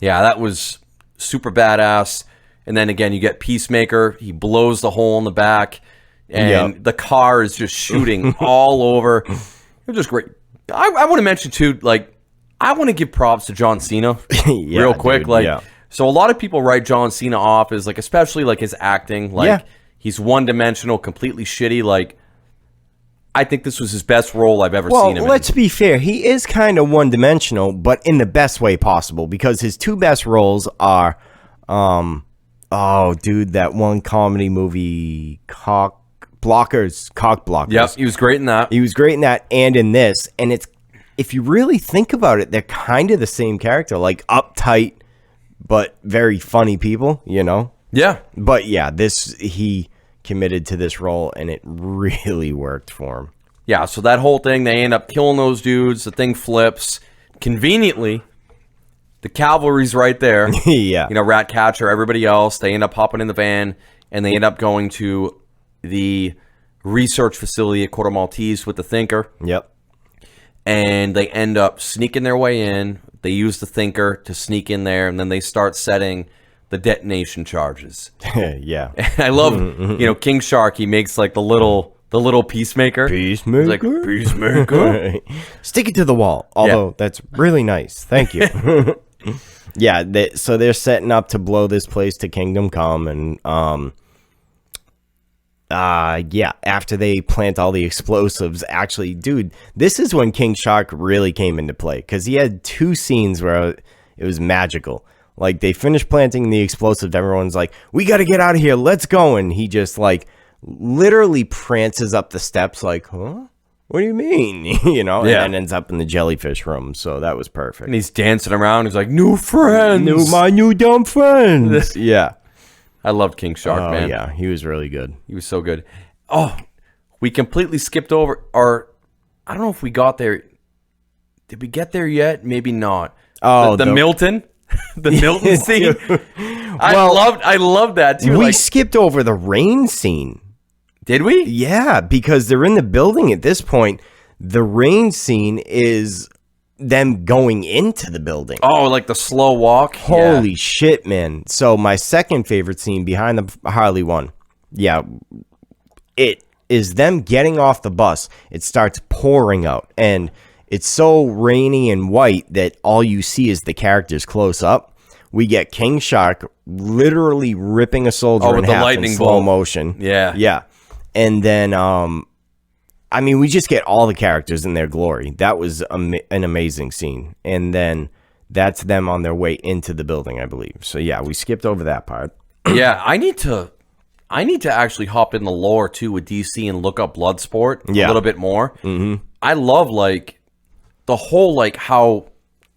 Yeah, that was super badass. And then again, you get Peacemaker. He blows the hole in the back, and Yep. the car is just shooting all over. It was just great. I want to mention too, like, I want to give props to John Cena Yeah, real quick. dude, Like, yeah. so a lot of people write John Cena off as like, especially like his acting, like Yeah. he's one-dimensional, completely shitty. Like, I think this was his best role I've ever Well, seen him let's in. be fair. He is kind of one-dimensional, but in the best way possible, because his two best roles are, oh, dude, that one comedy movie, Cock Blockers. Yep, he was great in that. He was great in that and in this. And it's, if you really think about it, they're kind of the same character, like uptight, but very funny people, you know? Yeah. But yeah, he committed to this role, and it really worked for him. Yeah, so that whole thing, they end up killing those dudes. The thing flips. Conveniently, the cavalry's right there. Yeah. You know, Ratcatcher, everybody else. They end up hopping in the van, and they end up going to the research facility at Corto Maltese with the Thinker. Yep. And they end up sneaking their way in. They use the Thinker to sneak in there, and then they start setting the detonation charges. Yeah. And I love, you know, King Shark. He makes like the little peacemaker. Peacemaker. He's like, peacemaker. Stick it to the wall. Although that's really nice. Thank you. Yeah. So they're setting up to blow this place to Kingdom Come, and yeah. After they plant all the explosives, actually, dude, this is when King Shark really came into play, because he had two scenes where it was magical. Like, they finished planting the explosives. Everyone's like, we got to get out of here. Let's go. And he just, like, literally prances up the steps like, huh? What do you mean? You know? Yeah. And then ends up in the jellyfish room. So that was perfect. And he's dancing around. He's like, new friends. My new dumb friends. Yeah. I loved King Shark, Oh, man. yeah. He was really good. He was so good. Oh, we completely skipped over, or I don't know if we got there. Did we get there yet? Maybe not. Oh, the Milton. The Milton scene. Well, I loved that too. We Like, skipped over the rain scene. did we? Yeah, because they're in the building at this point. The rain scene is them going into the building. Oh, like the slow walk. Holy shit, man. So my second favorite scene behind the Harley one. Yeah. It is them getting off the bus. It starts pouring out, and it's so rainy and white that all you see is the characters close up. We get King Shark literally ripping a soldier in with the half in lightning slow bolt. motion. Yeah. Yeah. And then, I mean, we just get all the characters in their glory. That was an amazing scene. And then that's them on their way into the building, I believe. So yeah, we skipped over that part. Yeah, I need to actually hop in the lore too with DC and look up Bloodsport a Yeah. little bit more. Mm-hmm. I love like the whole like how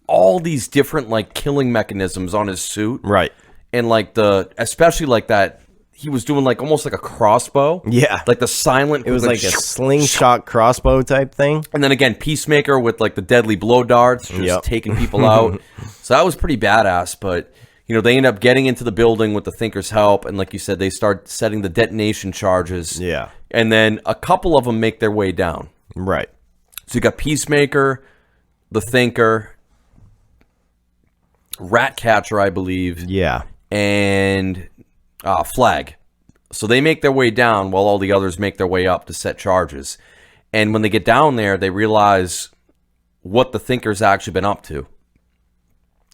all these different like killing mechanisms on his suit, Right. and like especially like that he was doing like almost like a crossbow. Yeah. Like the silent. It was like a slingshot crossbow type thing. And then again, Peacemaker with like the deadly blow darts, just taking people out. So that was pretty badass. But, you know, they end up getting into the building with the Thinker's help. And like you said, they start setting the detonation charges. Yeah. And then a couple of them make their way down. Right. So you got Peacemaker, the Thinker, Ratcatcher, I believe. Yeah. And Flag. So they make their way down while all the others make their way up to set charges. And when they get down there, they realize what the Thinker's actually been up to.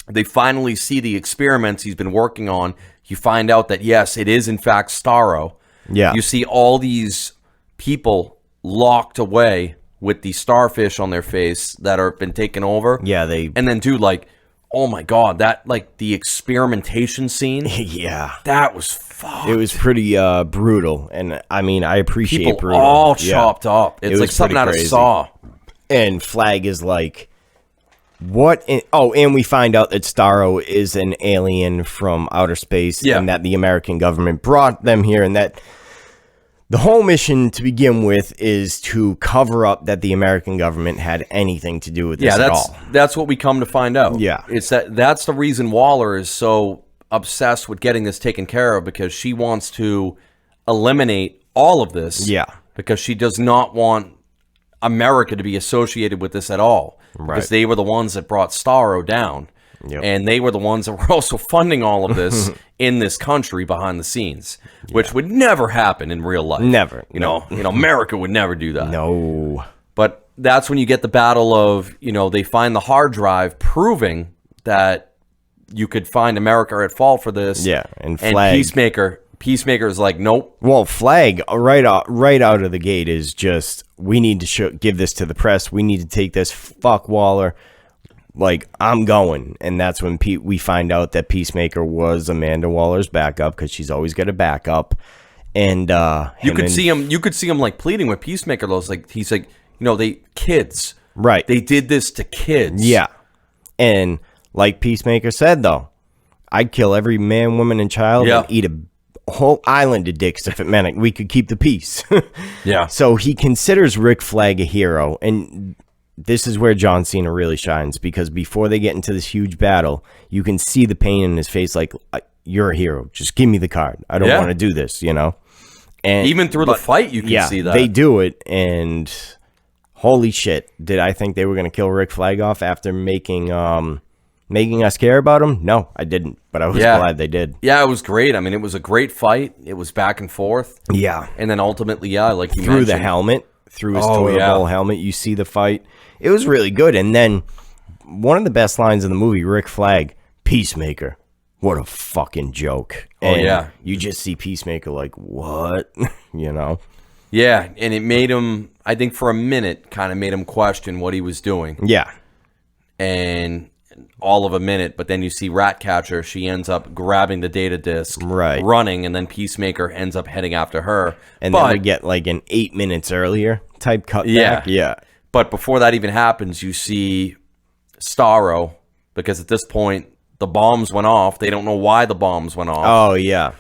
They finally see the experiments he's been working on. You find out that, yes, it is in fact Starro. Yeah. You see all these people locked away with the starfish on their face that are been taken over. Yeah, And then, dude, like, oh my God, that, like, the experimentation scene. Yeah. That was fucked. It was pretty brutal. And, I mean, I appreciate People brutal. all chopped up. It's was like something out of pretty crazy. Saw. And Flag is like, what? And we find out that Starro is an alien from outer space. Yeah. And that the American government brought them here. And that the whole mission to begin with is to cover up that the American government had anything to do with this at all. That's what we come to find out. Yeah. It's that's the reason Waller is so obsessed with getting this taken care of, because she wants to eliminate all of this. Yeah. Because she does not want America to be associated with this at all. Right. Because they were the ones that brought Starro down. Yep. And they were the ones that were also funding all of this in this country behind the scenes, which would never happen in real life. Never. You know, America would never do that. No. But that's when you get the battle of, you know, they find the hard drive proving that you could find America at fault for this. Yeah, and Flag. Peacemaker is like, nope. Well, Flag right out of the gate is just, we need to give this to the press. We need to take this. Fuck Waller. Like, I'm going. And that's when we find out that Peacemaker was Amanda Waller's backup, because she's always got a backup. And you could see him like pleading with Peacemaker. Those like, he's like, you know, kids. Right. They did this to kids. Yeah. And like Peacemaker said, though, I'd kill every man, woman, and child and eat a whole island of dicks if it meant we could keep the peace. Yeah. So he considers Rick Flag a hero. And this is where John Cena really shines, because before they get into this huge battle, you can see the pain in his face, like, you're a hero. Just give me the card. I don't want to do this, you know? And even through the fight, you can see that. They do it, and holy shit, did I think they were going to kill Rick Flag off after making us care about him? No, I didn't, but I was glad they did. Yeah, it was great. I mean, it was a great fight. It was back and forth. Yeah. And then ultimately, like you through mentioned, the helmet, through his toilet bowl helmet, you see the fight. It was really good. And then one of the best lines in the movie, Rick Flag, Peacemaker. What a fucking joke. And you just see Peacemaker like, what? You know? Yeah, and it made him, I think for a minute, kind of made him question what he was doing. Yeah. And all of a minute, but then you see Ratcatcher, she ends up grabbing the data disk, running, and then Peacemaker ends up heading after her. And then we get like an 8 minutes earlier type cutback. Yeah. But before that even happens, you see Starro, because at this point, the bombs went off. They don't know why the bombs went off. Oh, yeah.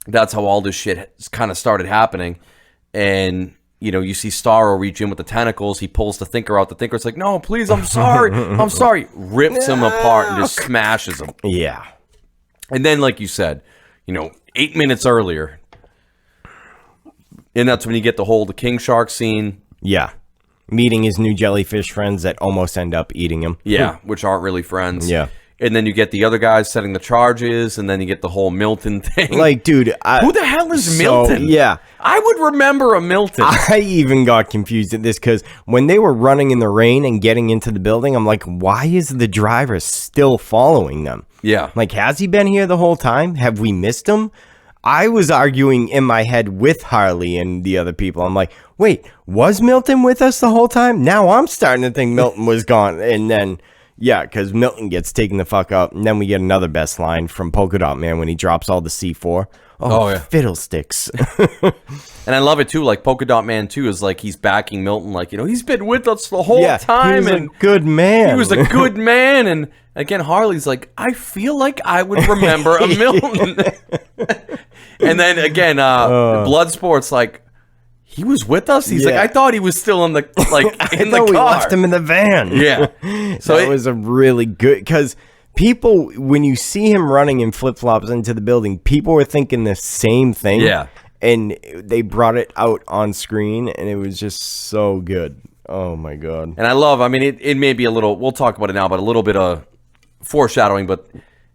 That's how all this shit kind of started happening. And, you know, you see Starro reach in with the tentacles. He pulls the Thinker out. The Thinker's like, no, please, I'm sorry. I'm sorry. Rips him apart and just smashes him. Yeah. And then, like you said, you know, 8 minutes earlier, and that's when you get the King Shark scene. Yeah. Meeting his new jellyfish friends that almost end up eating him. Yeah, which aren't really friends. Yeah. And then you get the other guys setting the charges, and then you get the whole Milton thing. Like, dude, who the hell is Milton? Yeah. I would remember a Milton. I even got confused at this, because when they were running in the rain and getting into the building, I'm like, why is the driver still following them? Yeah. Like, has he been here the whole time? Have we missed him? I was arguing in my head with Harley and the other people. I'm like, wait, was Milton with us the whole time? Now I'm starting to think Milton was gone. And then Yeah, because Milton gets taken the fuck up, and then we get another best line from Polka Dot Man when he drops all the C4. Oh, yeah. Fiddlesticks. And I love it, too. Like, Polka Dot Man, too, is like he's backing Milton. Like, he's been with us the whole time. He was a good man. He was a good man. And, again, Harley's like, I feel like I would remember a Milton. And then, again, Bloodsport's like, he was with us? He's like, I thought he was still in the, in the car. We left him in the van. Yeah. So it was a really good, because people, when you see him running in flip-flops into the building, people were thinking the same thing. Yeah. And they brought it out on screen, and it was just so good. Oh, my God. And I love, I mean, it may be a little, we'll talk about it now, but a little bit of foreshadowing, but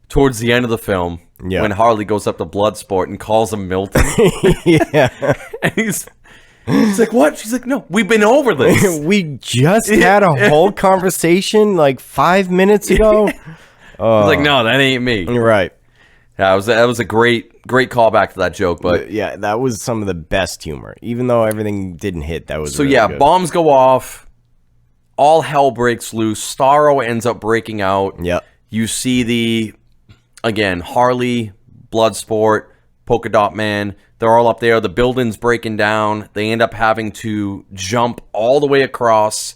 towards the end of the film, when Harley goes up to Bloodsport and calls him Milton. And he's like, what? She's like, no, we've been over this. We just had a whole conversation like 5 minutes ago. He's like, no, that ain't me. You're right. Yeah, that was a great callback to that joke. But yeah, that was some of the best humor. Even though everything didn't hit, that was so really good. Bombs go off. All hell breaks loose. Starro ends up breaking out. Yep. You see again, Harley, Bloodsport, Polka Dot Man. They're all up there. The building's breaking down. They end up having to jump all the way across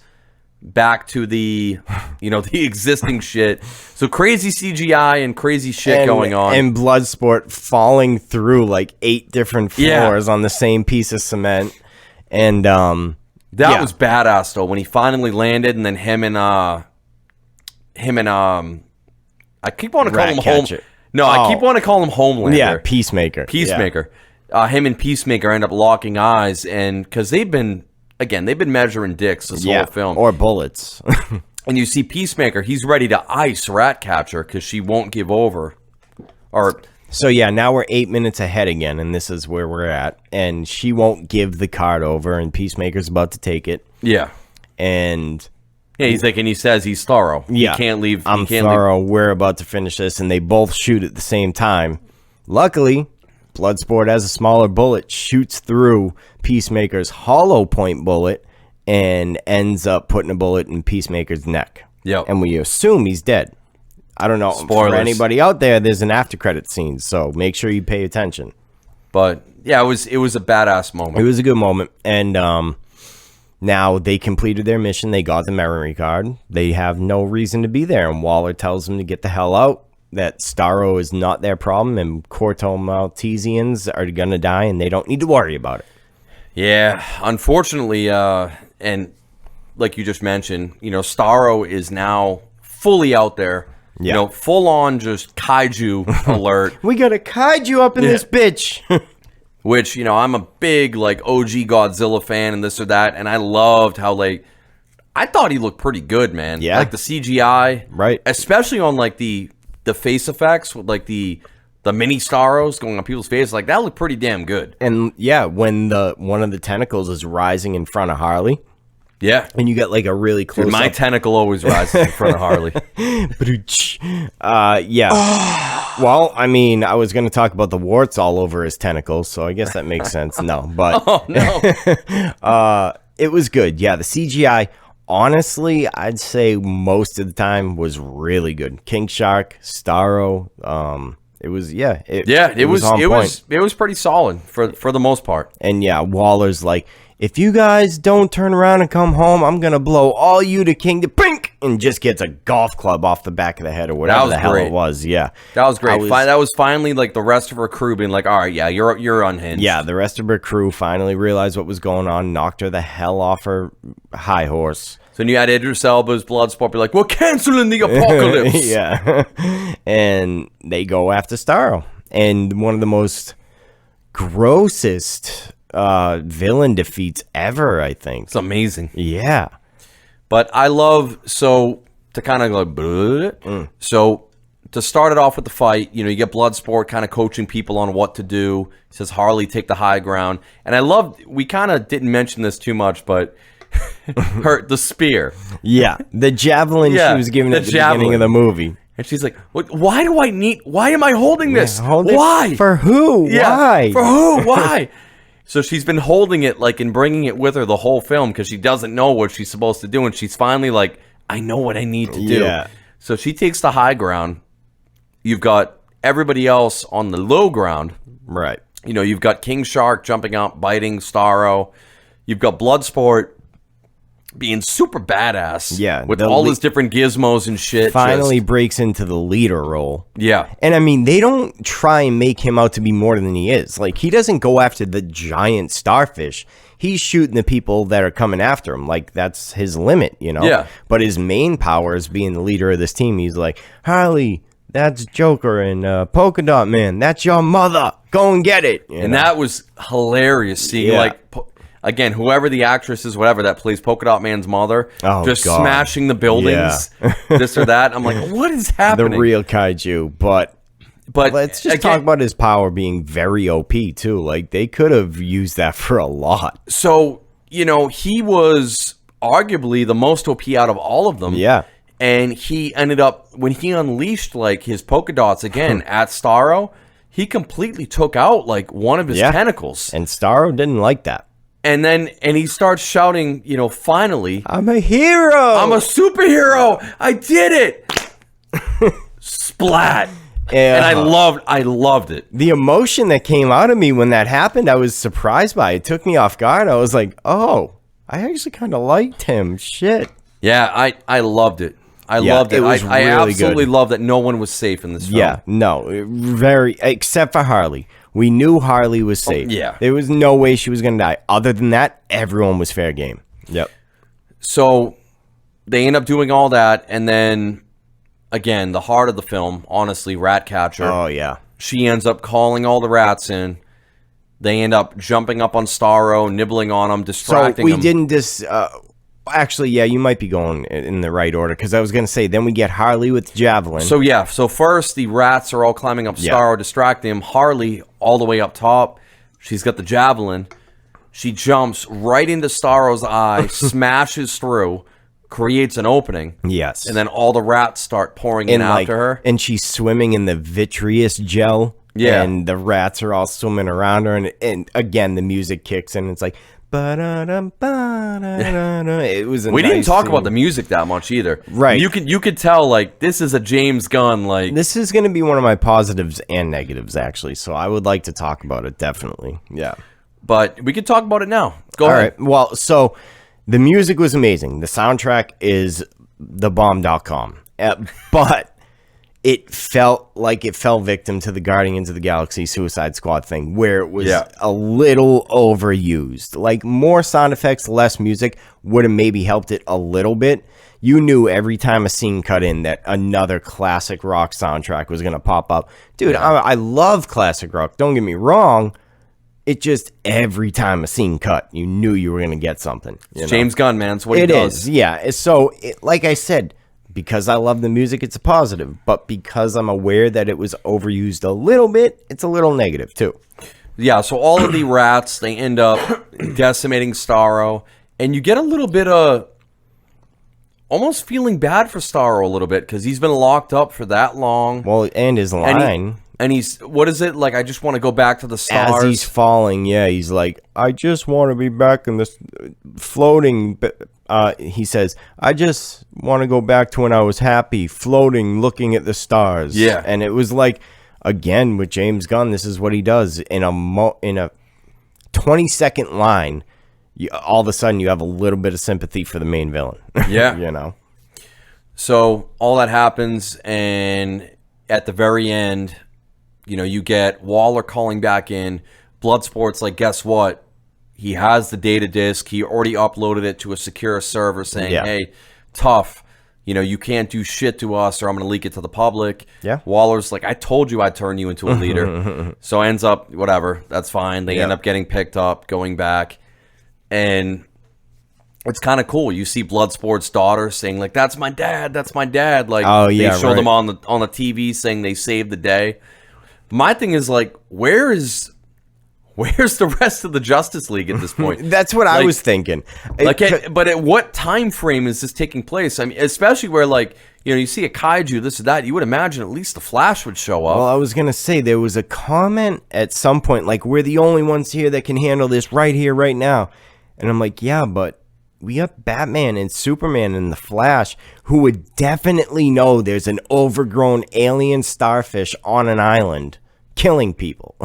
back to the existing shit. So crazy CGI and crazy shit going on. And Bloodsport falling through like 8 different floors on the same piece of cement. And that was badass though when he finally landed, and then him and I keep wanting to call him Home. No, I keep wanting to call him Homelander. Yeah, Peacemaker. Yeah. Him and Peacemaker end up locking eyes, and because they've been measuring dicks this whole film. Or bullets. And you see Peacemaker, he's ready to ice Ratcatcher because she won't give over. So now we're 8 minutes ahead again, and this is where we're at. And she won't give the card over, and Peacemaker's about to take it. Yeah. And he's like, and he says he's thorough. Yeah. He can't leave. I'm thorough. We're about to finish this, and they both shoot at the same time. Luckily, Bloodsport has a smaller bullet, shoots through Peacemaker's hollow point bullet, and ends up putting a bullet in Peacemaker's neck. Yep. And we assume he's dead. I don't know. Spoilers. For anybody out there, there's an after credit scene, so make sure you pay attention. But yeah, it was a badass moment. It was a good moment, and now they completed their mission. They got the memory card. They have no reason to be there, and Waller tells them to get the hell out. That Starro is not their problem, and Corto Maltesians are gonna die, and they don't need to worry about it. Yeah, unfortunately, and like you just mentioned, Starro is now fully out there. Yeah. Full on just kaiju alert. We got a kaiju up in this bitch. Which, I'm a big, OG Godzilla fan and this or that, and I loved how, I thought he looked pretty good, man. Yeah. The CGI. Right. Especially on, the face effects with, the mini Starros going on people's faces. That looked pretty damn good. And, when one of the tentacles is rising in front of Harley. Yeah. And you get, a really close Dude, my tentacle always rises in front of Harley. Yeah. Well, I mean, I was going to talk about the warts all over his tentacles, so I guess that makes sense. No, but oh, no. It was good. Yeah, the CGI, honestly, I'd say most of the time was really good. King Shark, Starro, it was it was pretty solid for the most part. And Waller's like, if you guys don't turn around and come home, I'm going to blow all you to King to pink, and just gets a golf club off the back of the head or whatever the hell it was. Yeah. That was great. That was finally the rest of her crew being like, all right, yeah, you're unhinged. Yeah, the rest of her crew finally realized what was going on, knocked her the hell off her high horse. So then you had Idris Elba's Bloodsport be like, we're canceling the apocalypse. Yeah. And they go after Starro. And one of the most grossest villain defeats ever, I think. It's amazing. Yeah. But I love, so to kind of so to start it off with the fight, you get Bloodsport kind of coaching people on what to do. He says, Harley, take the high ground. And I love, we kind of didn't mention this too much, but the spear. Yeah. The javelin she was given at the beginning of the movie. And she's like, why am I holding this? Why? For who? Yeah. Why? For who? Why? So she's been holding it and bringing it with her the whole film because she doesn't know what she's supposed to do. And she's finally like, I know what I need to do. Yeah. So she takes the high ground. You've got everybody else on the low ground. Right. You know, you've got King Shark jumping out, biting Starro. You've got Bloodsport being super badass. Yeah, with all his different gizmos and shit. Finally breaks into the leader role. Yeah. And I mean, they don't try and make him out to be more than he is. Like, he doesn't go after the giant starfish. He's shooting the people that are coming after him. Like, that's his limit, you know? Yeah. But his main power is being the leader of this team. He's like, Harley, that's Joker, and Polka Dot Man, that's your mother. Go and get it. And that was hilarious seeing, like, again, whoever the actress is, whatever, that plays Polka Dot Man's mother, just smashing the buildings, this or that. I'm like, what is happening? The real kaiju, but let's just talk about his power being very OP, too. Like, they could have used that for a lot. So, you know, he was arguably the most OP out of all of them. Yeah. And he ended up, when he unleashed, like, his polka dots again at Starro, he completely took out, like, one of his tentacles. And Starro didn't like that. And he starts shouting, you know, finally, I'm a hero. I'm a superhero. I did it. Splat. And I loved it. The emotion that came out of me when that happened, I was surprised by. It took me off guard. I was like, oh, I actually kind of liked him. Shit. Yeah, I loved it. I loved it. It was I really absolutely good. love that no one was safe in this film. Yeah, no, except for Harley. We knew Harley was safe. Yeah. There was no way she was going to die. Other than that, everyone was fair game. Yep. So they end up doing all that, and then, again, the heart of the film, honestly, Ratcatcher. Oh, yeah. She ends up calling all the rats in. They end up jumping up on Starro, nibbling on him, distracting him. So we didn't actually, yeah, you might be going in the right order, because I was going to say, then we get Harley with Javelin. So, yeah. So, first, the rats are all climbing up Starro, distracting him. Harley, all the way up top, she's got the Javelin. She jumps right into Starro's eye, smashes through, creates an opening. Yes. And then all the rats start pouring in after her. And she's swimming in the vitreous gel. Yeah. And the rats are all swimming around her. And again, the music kicks in. It's like, ba-da-dum, ba-da-da-da. It was a We nice didn't talk scene. about the music that much either. Right. You could tell, like, this is a James Gunn, like... This is going to be one of my positives and negatives, actually. So I would like to talk about it, definitely. Yeah. But we could talk about it now. Go ahead. All right. Well, so the music was amazing. The soundtrack is thebomb.com. But it felt like it fell victim to the Guardians of the Galaxy Suicide Squad thing, where it was a little overused. Like, more sound effects, less music would have maybe helped it a little bit. You knew every time a scene cut in that another classic rock soundtrack was going to pop up. Dude, I love classic rock. Don't get me wrong. It just, every time a scene cut, you knew you were going to get something. James Gunn, man. It's what he does. It is, yeah. So, like I said, because I love the music, it's a positive. But because I'm aware that it was overused a little bit, it's a little negative, too. Yeah, so all of the rats, they end up decimating Starro. And you get a little bit of... almost feeling bad for Starro a little bit, because he's been locked up for that long. Well, and his line... And he's, what is it? Like, I just want to go back to the stars. As he's falling, he's like, I just want to be back in this floating. He says, I just want to go back to when I was happy, floating, looking at the stars. Yeah. And it was like, again, with James Gunn, this is what he does. In a 20-second line, all of a sudden you have a little bit of sympathy for the main villain. Yeah. You know? So all that happens, and at the very end... you know, you get Waller calling back in. Bloodsport's like, guess what? He has the data disk. He already uploaded it to a secure server saying, hey, tough. You know, you can't do shit to us or I'm going to leak it to the public. Yeah. Waller's like, I told you I'd turn you into a leader. So ends up, whatever. That's fine. They end up getting picked up, going back. And it's kind of cool. You see Bloodsport's daughter saying, like, that's my dad. That's my dad. Like, they show them on the TV saying they saved the day. My thing is, like, where's the rest of the Justice League at this point? That's what I was thinking. But at what time frame is this taking place? I mean, especially where, like, you know, you see a kaiju, this or that, you would imagine at least the Flash would show up. Well, I was going to say, there was a comment at some point, like, we're the only ones here that can handle this right here, right now. And I'm like, yeah, but we got Batman and Superman and the Flash, who would definitely know there's an overgrown alien starfish on an island killing people.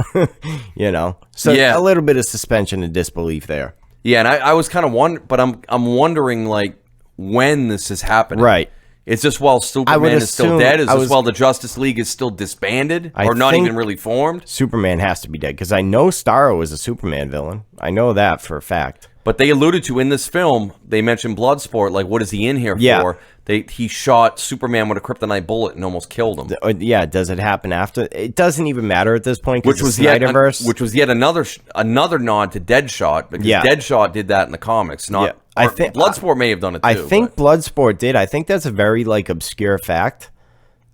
You know, so Yeah. a little bit of suspension of disbelief there. Yeah, and I was kind of but I'm wondering like when this is happening. Right. It's just while Superman is still assume- dead? Is I this was- while the Justice League is still disbanded? Or not think- even really formed? Superman has to be dead because I know Starro is a Superman villain. I know that for a fact. But they alluded to in this film, they mentioned Bloodsport, like what is he in here Yeah. for? He shot Superman with a kryptonite bullet and almost killed him. Yeah, does it happen after? It doesn't even matter at this point. Which was yet Snyderverse. another nod to Deadshot, because Yeah. Deadshot did that in the comics. Not Yeah. I think- Bloodsport may have done it too. I think Bloodsport did. I think that's a very like obscure fact.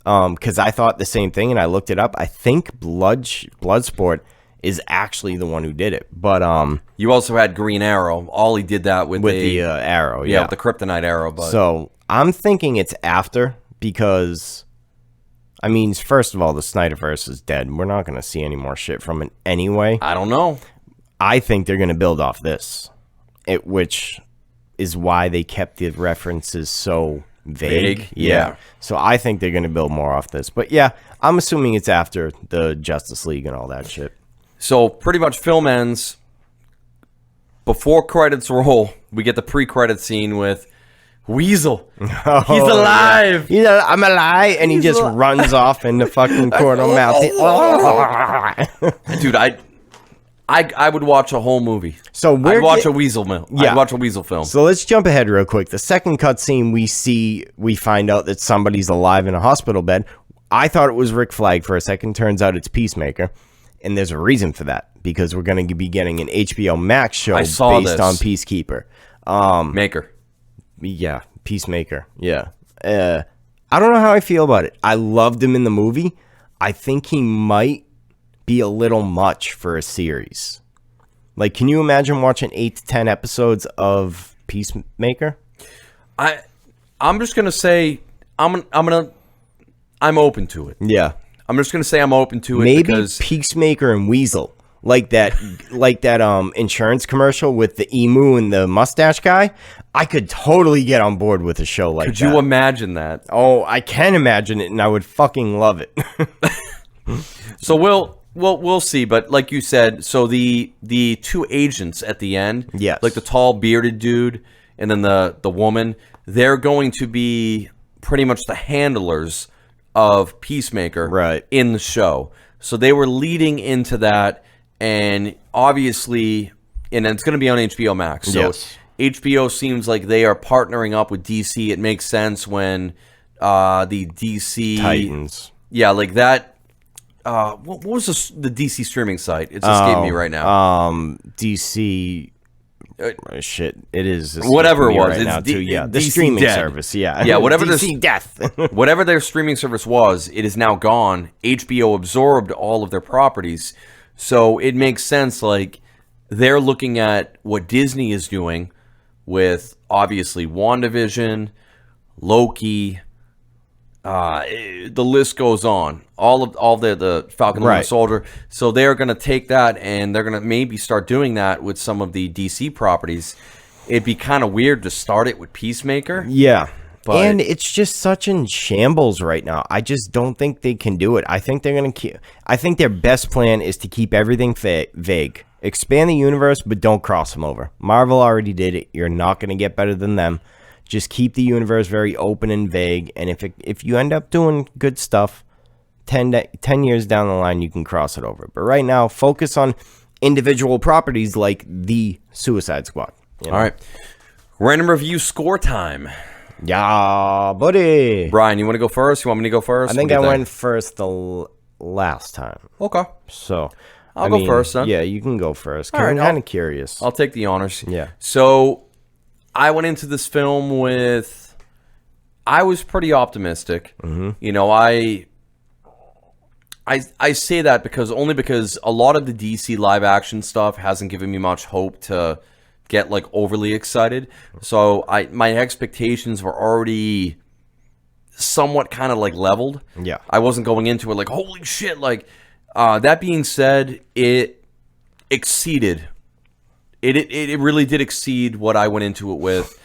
Because I thought the same thing and I looked it up. I think Bloodsport is actually the one who did it. But you also had Green Arrow. Ollie did that with the arrow, yeah, with the kryptonite arrow. But so I'm thinking it's after because, I mean, first of all, the Snyderverse is dead. We're not going to see any more shit from it anyway. I don't know. I think they're going to build off this, which is why they kept the references so vague. Yeah. So I think they're going to build more off this. But yeah, I'm assuming it's after the Justice League and all that shit. So pretty much film ends. Before credits roll, we get the pre-credit scene with Weasel. He's alive. I'm alive. And he just runs off in the fucking corner mouth. Dude, I would watch a whole movie. So I'd watch a Weasel film. Yeah. I'd watch a Weasel film. So let's jump ahead real quick. The second cutscene we find out that somebody's alive in a hospital bed. I thought it was Rick Flag for a second. Turns out it's Peacemaker. And there's a reason for that, because we're going to be getting an HBO Max show based on Peacekeeper. Maker. Yeah, Peacemaker. Yeah. I don't know how I feel about it. I loved him in the movie. I think he might be a little much for a series. Like, can you imagine watching 8 to 10 episodes of Peacemaker? I'm just gonna say I'm open to it. Yeah. I'm just gonna say I'm open to it. Maybe because Peacemaker and Weasel. Like that insurance commercial with the emu and the mustache guy. I could totally get on board with a show like that. Could you imagine that? Oh, I can imagine it, and I would fucking love it. So we'll see. But like you said, so the two agents at the end, Yes. like the tall bearded dude and then the woman, they're going to be pretty much the handlers of Peacemaker Right. in the show. So they were leading into that, and obviously, and it's going to be on HBO Max. So Yes. HBO seems like they are partnering up with DC. It makes sense when the DC Titans. yeah, like that. What was the DC streaming site? It's escaping me right now. DC. Shit, it is. Whatever it was, right it's now too. Yeah, the DC streaming dead. service. Yeah, Yeah, whatever DC death. Whatever their streaming service was, it is now gone. HBO absorbed all of their properties, so it makes sense. Like they're looking at what Disney is doing with obviously WandaVision, Loki. The list goes on. All the Falcon and Winter Right. Soldier. So they're going to take that and they're going to maybe start doing that with some of the DC properties. It'd be kind of weird to start it with Peacemaker. Yeah. But- And it's just such in shambles right now. I just don't think they can do it. I think they're going to keep. I think their best plan is to keep everything vague. Expand the universe, but don't cross them over. Marvel already did it. You're not going to get better than them. Just keep the universe very open and vague. And if you end up doing good stuff, 10 years down the line, you can cross it over. But right now, focus on individual properties like the Suicide Squad. You know? All right. Random review score time. Yeah, buddy. Brian, you want to go first? You want me to go first? I think What I do you went first the last time. Okay. So I'll go first then. Yeah, you can go first. All right, I'm kind of curious. I'll take the honors. Yeah. So I went into this film with, I was pretty optimistic. Mm-hmm. You know, I say that because a lot of the DC live action stuff hasn't given me much hope to get like overly excited. So my expectations were already somewhat kind of like leveled. Yeah. I wasn't going into it like, holy shit. Like, that being said, it exceeded It really did exceed what I went into it with.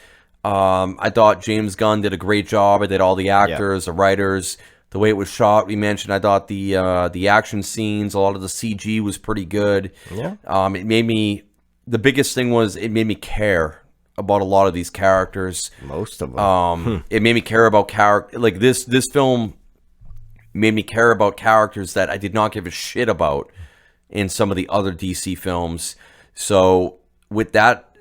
I thought James Gunn did a great job. I did all the actors, the writers, the way it was shot. We mentioned I thought the action scenes, a lot of the CG was pretty good. Yeah. It made me. The biggest thing was it made me care about a lot of these characters. Most of them. It made me care about character. Like this film made me care about characters that I did not give a shit about in some of the other DC films. So with that,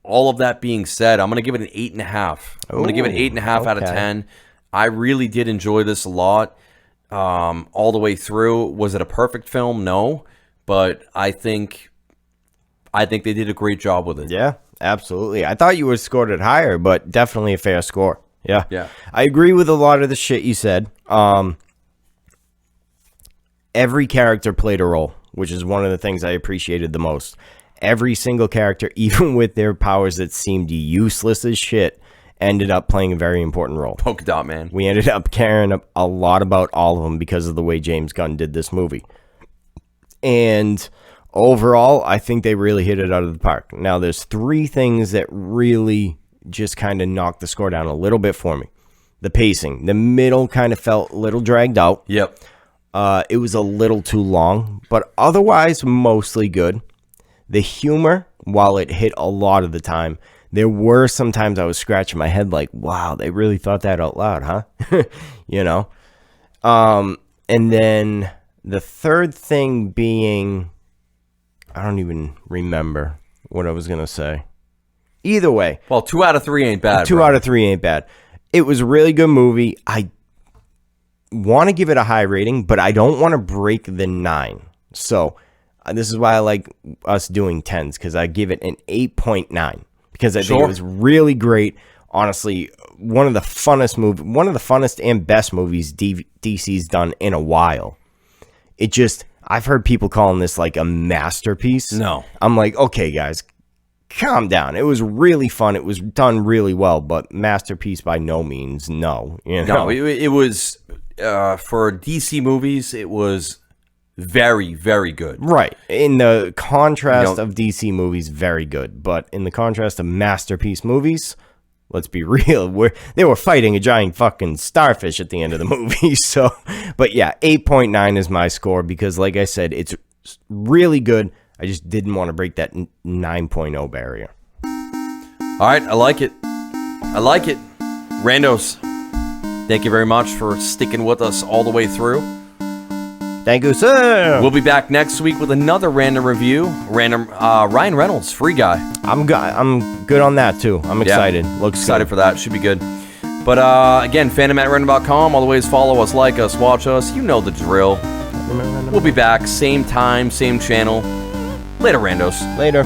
all of that being said, I'm going to give it an 8.5. I'm going to give it 8.5 out of 10. I really did enjoy this a lot all the way through. Was it a perfect film? No. But I think they did a great job with it. Yeah, absolutely. I thought you would have scored it higher, but definitely a fair score. Yeah. Yeah. I agree with a lot of the shit you said. Every character played a role, which is one of the things I appreciated the most. Every single character, even with their powers that seemed useless as shit, ended up playing a very important role. Polka Dot Man. We ended up caring a lot about all of them because of the way James Gunn did this movie. And overall, I think they really hit it out of the park. Now, there's 3 things that really just kind of knocked the score down a little bit for me. The pacing. The middle kind of felt a little dragged out. Yep. It was a little too long, but otherwise mostly good. The humor, while it hit a lot of the time, there were some times I was scratching my head like, wow, they really thought that out loud, huh? You know? And then the third thing being, I don't even remember what I was going to say. Either way. Well, 2 out of 3 ain't bad. 2 out of 3 ain't bad. It was a really good movie. I want to give it a high rating, but I don't want to break the 9. So this is why I like us doing 10s, because I give it an 8.9 because I think it was really great. Honestly, one of the funnest and best movies DC's done in a while. It just, I've heard people calling this like a masterpiece. No. I'm like, okay, guys, calm down. It was really fun. It was done really well, but masterpiece by no means. No, you know? No, it was for DC movies. It was very, very good. Right. In the contrast of DC movies, very good. But in the contrast of masterpiece movies, let's be real. They were fighting a giant fucking starfish at the end of the movie. So, but yeah, 8.9 is my score because, like I said, it's really good. I just didn't want to break that 9.0 barrier. All right, I like it. Randos, thank you very much for sticking with us all the way through. Thank you, sir. We'll be back next week with another random review. Ryan Reynolds, Free Guy. I'm good on that too. I'm excited. Looks excited good. for that. Should be good. But again, fandomatRandom.com. All the ways follow us, like us, watch us. You know the drill. We'll be back, same time, same channel. Later, Randos. Later.